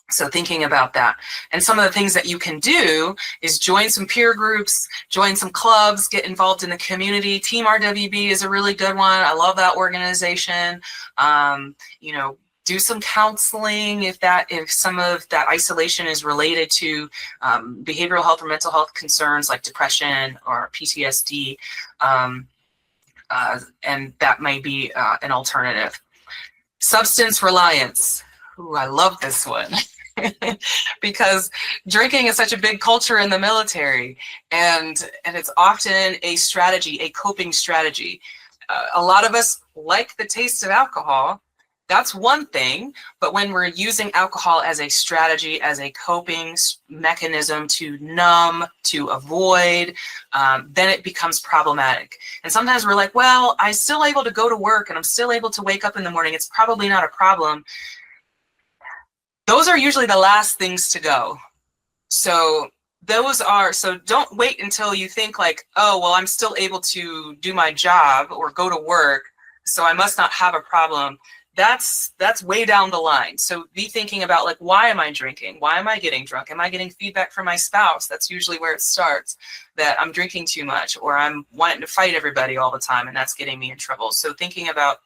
So thinking about that. And some of the things that you can do is join some peer groups, join some clubs, get involved in the community. Team RWB is a really good one. I love that organization. You know, do some counseling if some of that isolation is related to behavioral health or mental health concerns like depression or PTSD. And that may be an alternative. Substance reliance. Ooh, I love this one. Because drinking is such a big culture in the military, and it's often a strategy, a coping strategy. A lot of us like the taste of alcohol. That's one thing, but when we're using alcohol as a strategy, as a coping mechanism to numb, to avoid, then it becomes problematic. And sometimes we're like, well, I'm still able to go to work and I'm still able to wake up in the morning. It's probably not a problem. Those are usually the last things to go. So don't wait until you think like, oh, well, I'm still able to do my job or go to work, so I must not have a problem. That's way down the line. So be thinking about like, why am I drinking? Why am I getting drunk? Am I getting feedback from my spouse? That's usually where it starts, that I'm drinking too much, or I'm wanting to fight everybody all the time, and that's getting me in trouble. So thinking about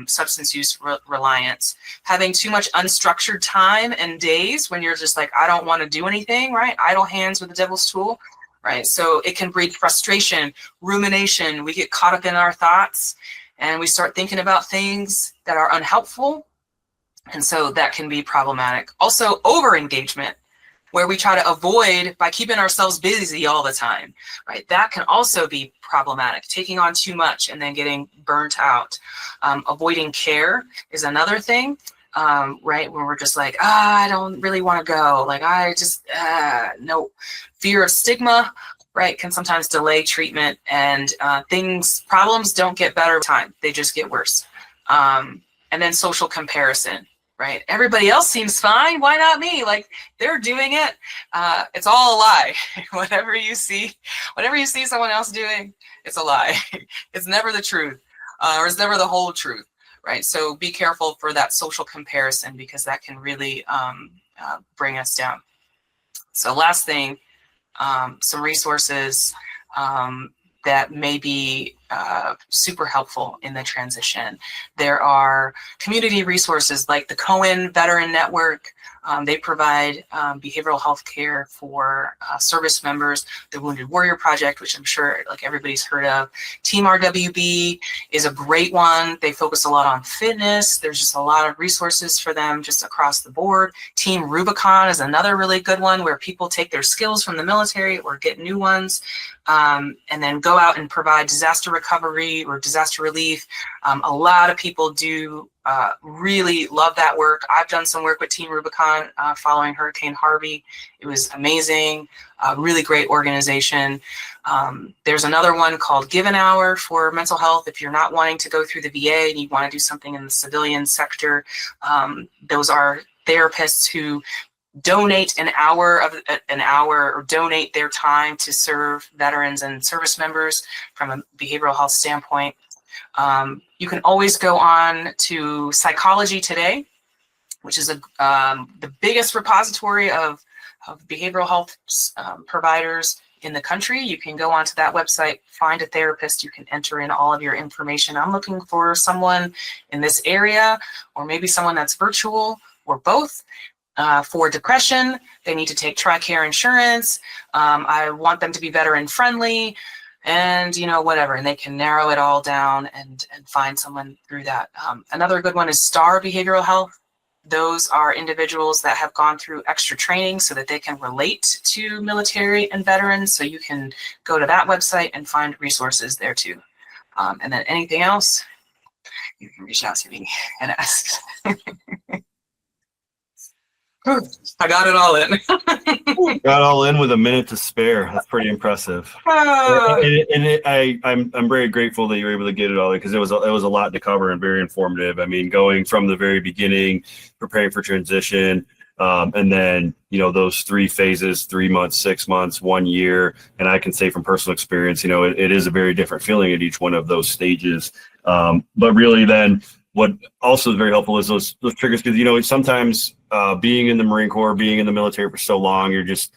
substance use reliance, having too much unstructured time and days when you're just like, I don't want to do anything, right? Idle hands with the devil's tool, right? So it can breed frustration, rumination. We get caught up in our thoughts, and we start thinking about things that are unhelpful. And so that can be problematic. Also, over-engagement, where we try to avoid by keeping ourselves busy all the time, right? That can also be problematic, taking on too much and then getting burnt out. Avoiding care is another thing, right? Where we're just like, I don't really want to go. Like, I just, no. Fear of stigma, right, can sometimes delay treatment, and problems don't get better with time. They just get worse. And then social comparison, right? Everybody else seems fine. Why not me? Like, they're doing it. It's all a lie. Whatever you see someone else doing, it's a lie. It's never the truth, or it's never the whole truth, right? So be careful for that social comparison, because that can really bring us down. So last thing, some resources that may be super helpful in the transition. There are community resources like the Cohen Veteran Network. They provide behavioral health care for service members. The Wounded Warrior Project, which I'm sure like everybody's heard of. Team RWB is a great one. They focus a lot on fitness. There's just a lot of resources for them just across the board. Team Rubicon is another really good one, where people take their skills from the military or get new ones, and then go out and provide disaster recovery or disaster relief. A lot of people do really love that work. I've done some work with Team Rubicon following Hurricane Harvey. It was amazing, really great organization. There's another one called Give an Hour for mental health. If you're not wanting to go through the VA and you want to do something in the civilian sector, those are therapists who donate an hour or donate their time to serve veterans and service members from a behavioral health standpoint. You can always go on to Psychology Today, which is the biggest repository of behavioral health providers in the country. You can go onto that website, find a therapist, you can enter in all of your information. I'm looking for someone in this area, or maybe someone that's virtual, or both. For depression, they need to take TRICARE insurance. I want them to be veteran friendly, and whatever, and they can narrow it all down and find someone through that. Another good one is STAR Behavioral Health. Those are individuals that have gone through extra training so that they can relate to military and veterans. So you can go to that website and find resources there too. And then anything else, you can reach out to me and ask. I got it all in. Got all in with a minute to spare. That's pretty impressive. I'm very grateful that you were able to get it all, because it was a lot to cover and very informative. I mean, going from the very beginning, preparing for transition, and then those 3 phases: 3 months, 6 months, 1 year. And I can say from personal experience, it is a very different feeling at each one of those stages. But really, then what also is very helpful is those triggers, because, you know, sometimes being in the Marine Corps, being in the military for so long, you're just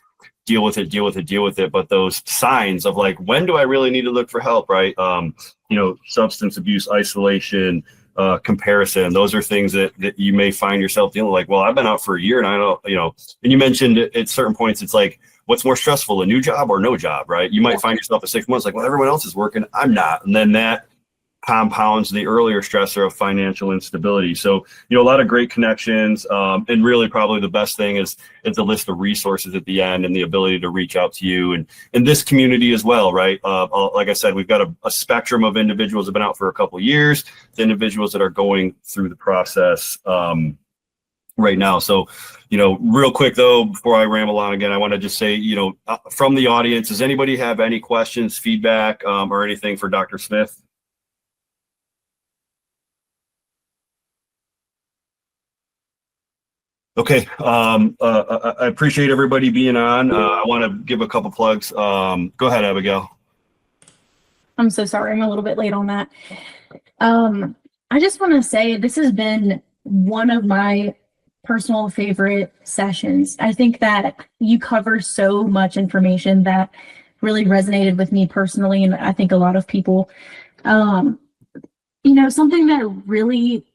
deal with it. But those signs of like, when do I really need to look for help, right? You know, substance abuse, isolation, comparison, those are things that you may find yourself dealing with. Like, well, I've been out for a year and I don't, you know, and you mentioned at certain points, it's like, what's more stressful, a new job or no job, right? You might find yourself at 6 months, like, well, everyone else is working, I'm not. And then that compounds the earlier stressor of financial instability. So, you know, a lot of great connections, and really probably the best thing is the list of resources at the end and the ability to reach out to you and this community as well, right? Like I said, we've got a spectrum of individuals that have been out for a couple of years, the individuals that are going through the process right now. So, you know, real quick though, before I ramble on again, I want to just say, you know, from the audience, does anybody have any questions, feedback, or anything for Dr. Smith? Okay, I appreciate everybody being on. I want to give a couple plugs. Go ahead, Abigail. I'm so sorry, I'm a little bit late on that. I just want to say this has been one of my personal favorite sessions. I think that you cover so much information that really resonated with me personally, and I think a lot of people. You know, something that really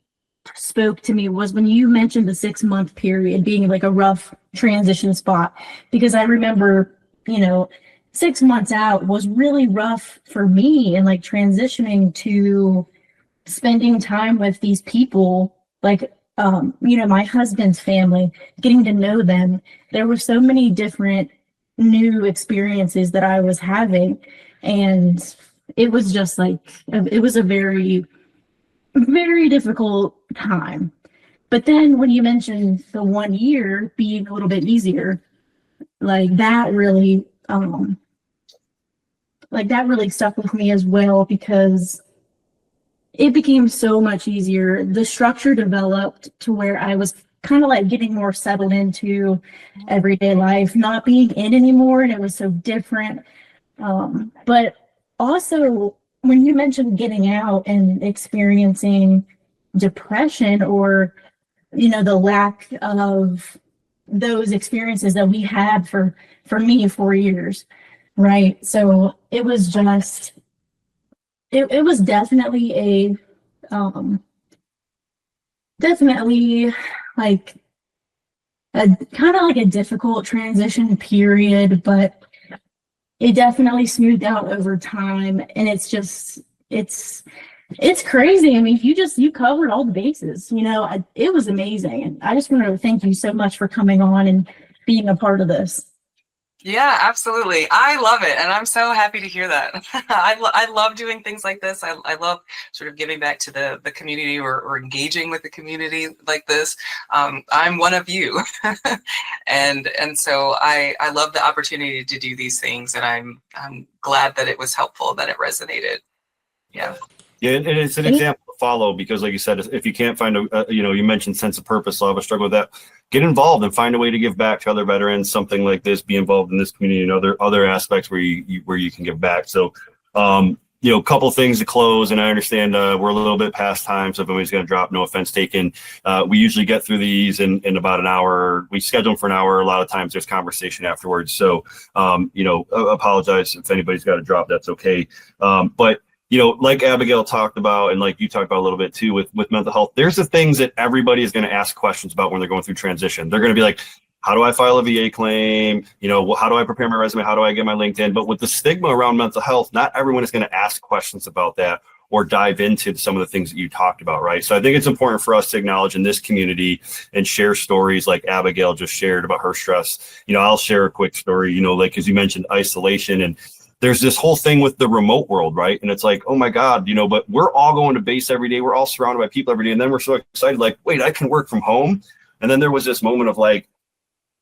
spoke to me was when you mentioned the 6-month period being like a rough transition spot, because I remember, you know, 6 months out was really rough for me, and like transitioning to spending time with these people, like, you know, my husband's family, getting to know them. There were so many different new experiences that I was having, and it was just like, it was a very, very difficult time. But then when you mentioned the 1 year being a little bit easier, like that really stuck with me as well, because it became so much easier. The structure developed to where I was kind of like getting more settled into everyday life, not being in anymore, and it was so different. But also, when you mentioned getting out and experiencing depression, or, you know, the lack of those experiences that we had for me 4 years, right? So it was just, it was definitely a definitely like a kind of like a difficult transition period, but it definitely smoothed out over time. And it's just, it's crazy. I mean, you covered all the bases, you know. It was amazing. And I just wanted to thank you so much for coming on and being a part of this. Yeah, absolutely. I love it. And I'm so happy to hear that. I love doing things like this. I love sort of giving back to the community, or engaging with the community like this. I'm one of you. and so I love the opportunity to do these things. And I'm glad that it was helpful, that it resonated. Yeah. Yeah, and it's an example to follow, because like you said, if you can't find you know, you mentioned sense of purpose, I'll have a struggle with that. Get involved and find a way to give back to other veterans, something like this, be involved in this community and other aspects where you can give back. So, you know, a couple things to close, and I understand we're a little bit past time, so if anybody's going to drop, no offense taken. We usually get through these in about an hour. We schedule them for an hour. A lot of times there's conversation afterwards. So, you know, apologize if anybody's got to drop, that's okay. But you know, like Abigail talked about, and like you talked about a little bit too with mental health, there's the things that everybody is going to ask questions about when they're going through transition. They're going to be like, how do I file a VA claim? You know, how do I prepare my resume? How do I get my LinkedIn? But with the stigma around mental health, not everyone is going to ask questions about that or dive into some of the things that you talked about, right? So I think it's important for us to acknowledge in this community and share stories like Abigail just shared about her stress. You know, I'll share a quick story, you know, like, as you mentioned, isolation, and there's this whole thing with the remote world, right? And it's like, oh my God, you know, but we're all going to base every day. We're all surrounded by people every day. And then we're so excited, like, wait, I can work from home. And then there was this moment of like,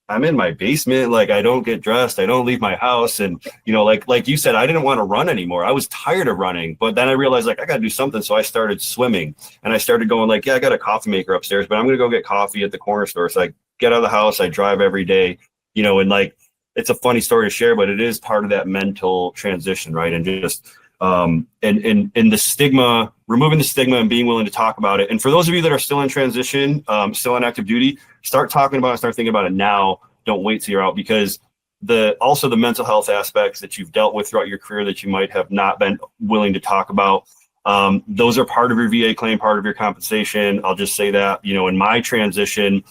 I'm in my basement, like I don't get dressed, I don't leave my house. And, you know, like you said, I didn't want to run anymore. I was tired of running, but then I realized like, I got to do something. So I started swimming, and I started going like, yeah, I got a coffee maker upstairs, but I'm going to go get coffee at the corner store. So I get out of the house, I drive every day, you know, and like, it's a funny story to share, but it is part of that mental transition, right? And just, and the stigma removing the stigma and being willing to talk about it. And for those of you that are still in transition, still on active duty, start talking about it, start thinking about it now. Don't wait till you're out, because also the mental health aspects that you've dealt with throughout your career that you might have not been willing to talk about, those are part of your VA claim, part of your compensation. I'll just say that, in my transition,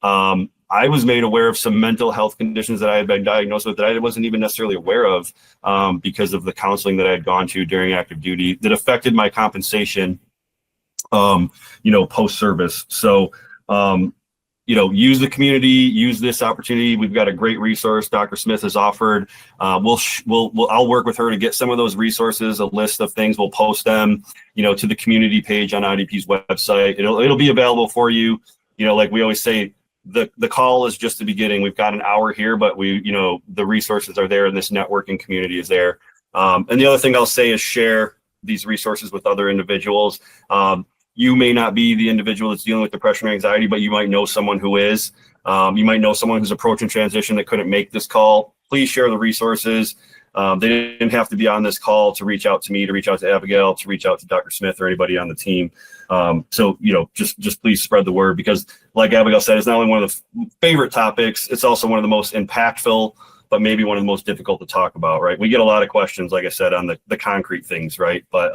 I was made aware of some mental health conditions that I had been diagnosed with that I wasn't even necessarily aware of, because of the counseling that I had gone to during active duty that affected my compensation, post-service. So, use the community, use this opportunity. We've got a great resource Dr. Smith has offered. I'll work with her to get some of those resources, a list of things. We'll post them, to the community page on IDP's website. It'll be available for you. Like we always say, the call is just the beginning. We've got an hour here, but the resources are there and this networking community is there. And the other thing I'll say is share these resources with other individuals. You may not be the individual that's dealing with depression or anxiety, but you might know someone who is. You might know someone who's approaching transition that couldn't make this call. Please share the resources. They didn't have to be on this call to reach out to me, to reach out to Abigail, to reach out to Dr. Smith or anybody on the team. So, just please spread the word, because like Abigail said, it's not only one of the favorite topics, it's also one of the most impactful, but maybe one of the most difficult to talk about, right? We get a lot of questions, like I said, on the concrete things, right? But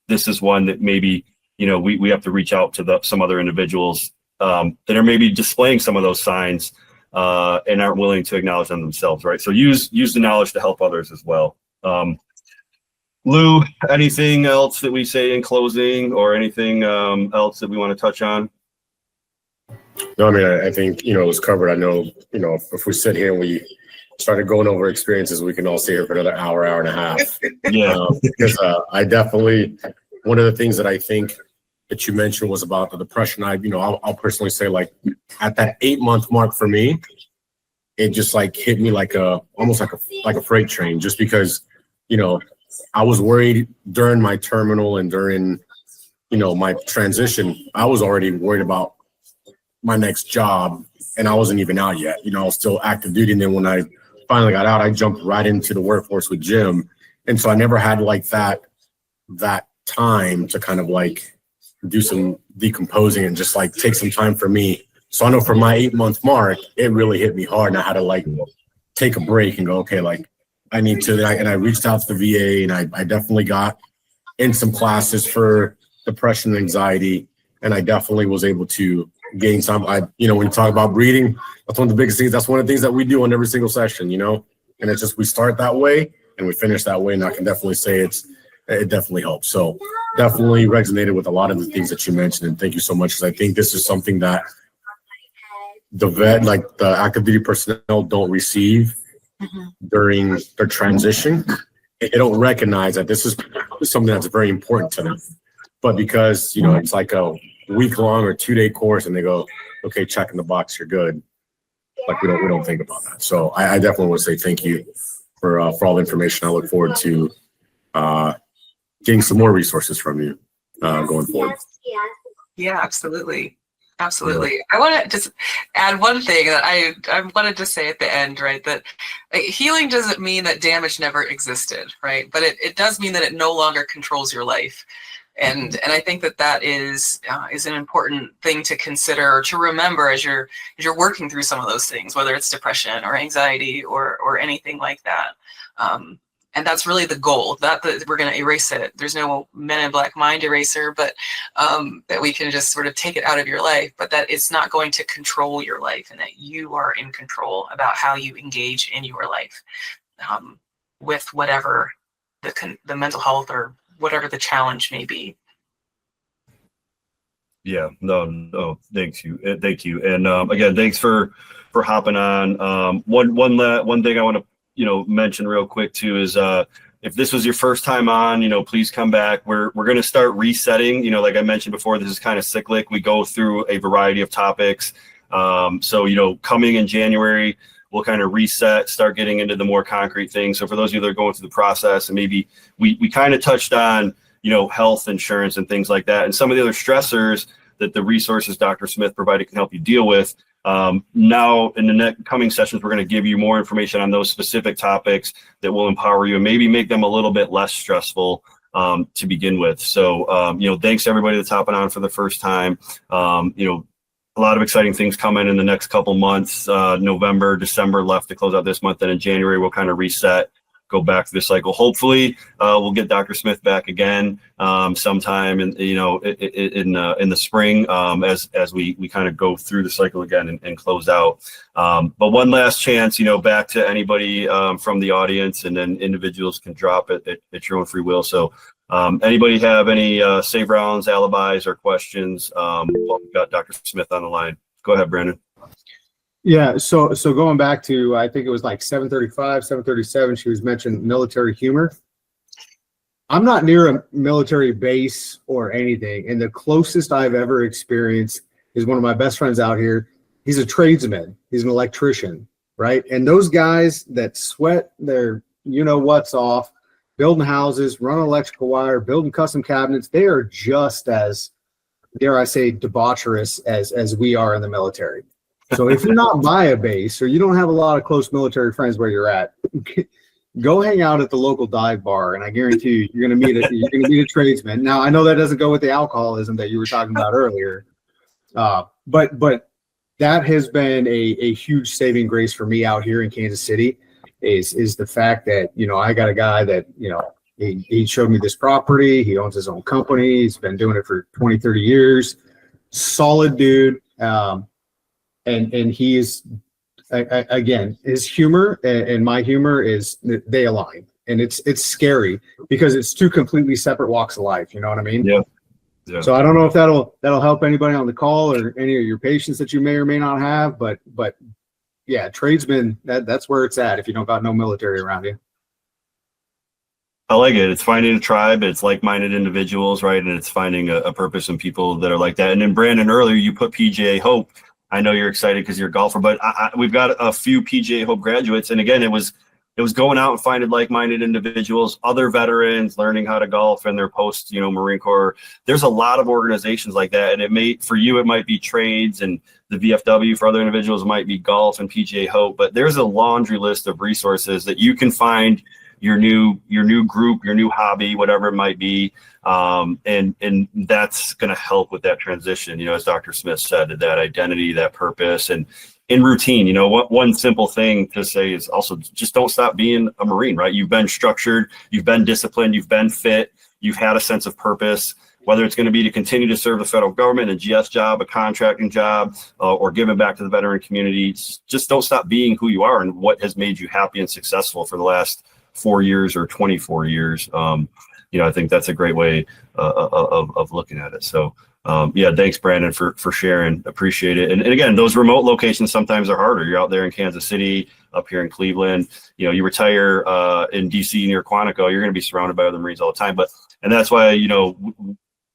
this is one that maybe, we have to reach out to some other individuals that are maybe displaying some of those signs and aren't willing to acknowledge them themselves, right? So use the knowledge to help others as well. Lou, anything else that we say in closing, or anything else that we want to touch on? No, I mean, I think, it was covered. I know, if we sit here and we started going over experiences, we can all stay here for another hour and a half. Yeah. Because I definitely, one of the things that I think that you mentioned was about the depression. I'll personally say, like, at that 8-month mark for me, it just like hit me almost like a freight train, just because, I was worried during my terminal and during, my transition. I was already worried about my next job, and I wasn't even out yet. I was still active duty. And then when I finally got out, I jumped right into the workforce with Jim. And so I never had like that time to kind of like do some decomposing and just like take some time for me. So I know for my 8-month mark, it really hit me hard, and I had to like take a break and go, okay, like I need to, and I reached out to the VA, and I definitely got in some classes for depression and anxiety. And I definitely was able to gain some, when you talk about breathing, that's one of the biggest things. That's one of the things that we do on every single session, and it's just, we start that way and we finish that way. And I can definitely say it definitely helps. So definitely resonated with a lot of the things that you mentioned. And thank you so much, because I think this is something that the active duty personnel don't receive during their transition. They don't recognize that this is something that's very important to them. But because, it's like a week-long or 2-day course, and they go, okay, check in the box, you're good. Like we don't think about that. So I definitely want to say thank you for all the information. I look forward to getting some more resources from you going forward. Yeah, absolutely. Absolutely. I want to just add one thing that I wanted to say at the end, right? That healing doesn't mean that damage never existed, right? But it does mean that it no longer controls your life. And I think that is an important thing to consider, or to remember as you're working through some of those things, whether it's depression or anxiety or anything like that. And that's really the goal, not that we're going to erase it. There's no Men in Black mind eraser, but that we can just sort of take it out of your life, but that it's not going to control your life, and that you are in control about how you engage in your life with whatever the mental health or whatever the challenge may be. Yeah, no, thank you. And again, thanks for hopping on. One thing I want to mention real quick too is if this was your first time on, please come back. We're going to start resetting. Like I mentioned before, this is kind of cyclic. We go through a variety of topics. So coming in January, we'll kind of reset, start getting into the more concrete things. So for those of you that are going through the process, and maybe we kind of touched on health insurance and things like that, and some of the other stressors that the resources Dr. Smith provided can help you deal with. Now in the coming sessions, we're going to give you more information on those specific topics that will empower you and maybe make them a little bit less stressful to begin with. So, thanks to everybody that's hopping on for the first time. A lot of exciting things coming in the next couple months. November, December left to close out this month. Then in January, we'll kind of reset, go back to the cycle. Hopefully, we'll get Dr. Smith back again sometime in the spring as we kind of go through the cycle again and close out. But one last chance, back to anybody from the audience, and then individuals can drop it at your own free will. So anybody have any save rounds, alibis, or questions? We've got Dr. Smith on the line. Go ahead, Brandon. Yeah, so going back to, I think it was like 735, 737, she was mentioning military humor. I'm not near a military base or anything, and the closest I've ever experienced is one of my best friends out here. He's a tradesman. He's an electrician, right? And those guys that sweat their what's off, building houses, running electrical wire, building custom cabinets, they are just as, dare I say, debaucherous as we are in the military. So if you're not by a base, or you don't have a lot of close military friends where you're at, go hang out at the local dive bar, and I guarantee you, you're gonna meet a tradesman. Now, I know that doesn't go with the alcoholism that you were talking about earlier, but that has been a huge saving grace for me out here in Kansas City. Is the fact that I got a guy that he showed me this property. He owns his own company. He's been doing it for 20, 30 years. Solid dude. And he is, again, his humor and my humor they align, and it's scary because it's two completely separate walks of life. You know what I mean? Yeah. So I don't know if that'll help anybody on the call or any of your patients that you may or may not have, but yeah, tradesmen, that's where it's at if you don't got no military around you. I like it. It's finding a tribe. It's like-minded individuals, right? And it's finding a purpose in people that are like that. And then Brandon, earlier you put PGA Hope. I know you're excited because you're a golfer, but we've got a few PGA Hope graduates. And again, it was going out and finding like-minded individuals, other veterans learning how to golf in their post, Marine Corps. There's a lot of organizations like that. And for you, it might be trades, and the VFW. For other individuals, it might be golf and PGA Hope. But there's a laundry list of resources that you can find your new group, your new hobby, whatever it might be. And that's going to help with that transition, as Dr. Smith said, that identity, that purpose, and in routine. One simple thing to say is also just don't stop being a Marine, right? You've been structured, you've been disciplined, you've been fit, you've had a sense of purpose, whether it's going to be to continue to serve the federal government, a GS job, a contracting job, or giving back to the veteran community. Just don't stop being who you are and what has made you happy and successful for the last 4 years or 24 years. I think that's a great way of looking at it. So thanks, Brandon, for sharing. Appreciate it. And again, those remote locations sometimes are harder. You're out there in Kansas City, up here in Cleveland. You retire in DC near Quantico, you're going to be surrounded by other Marines all the time. And that's why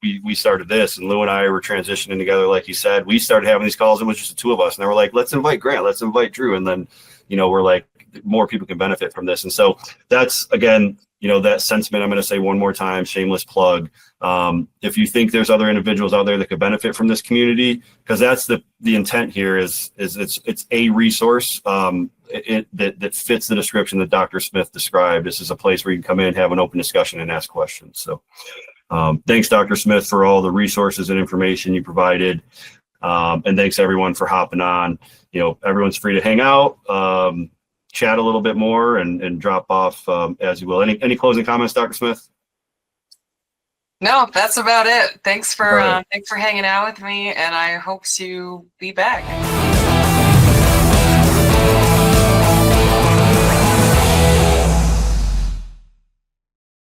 we started this, and Lou and I were transitioning together. Like you said, we started having these calls. It was just the two of us, and they were like, let's invite Grant, let's invite Drew, and then we're like, more people can benefit from this. And so that's, again, that sentiment, I'm going to say one more time, shameless plug. If you think there's other individuals out there that could benefit from this community, because that's the intent here is it's a resource that fits the description that Dr. Smith described. This is a place where you can come in, have an open discussion, and ask questions. So thanks, Dr. Smith, for all the resources and information you provided. And thanks everyone for hopping on. Everyone's free to hang out, chat a little bit more, and drop off as you will. Any closing comments, Dr. Smith? No, that's about it. Thanks for hanging out with me, and I hope to be back.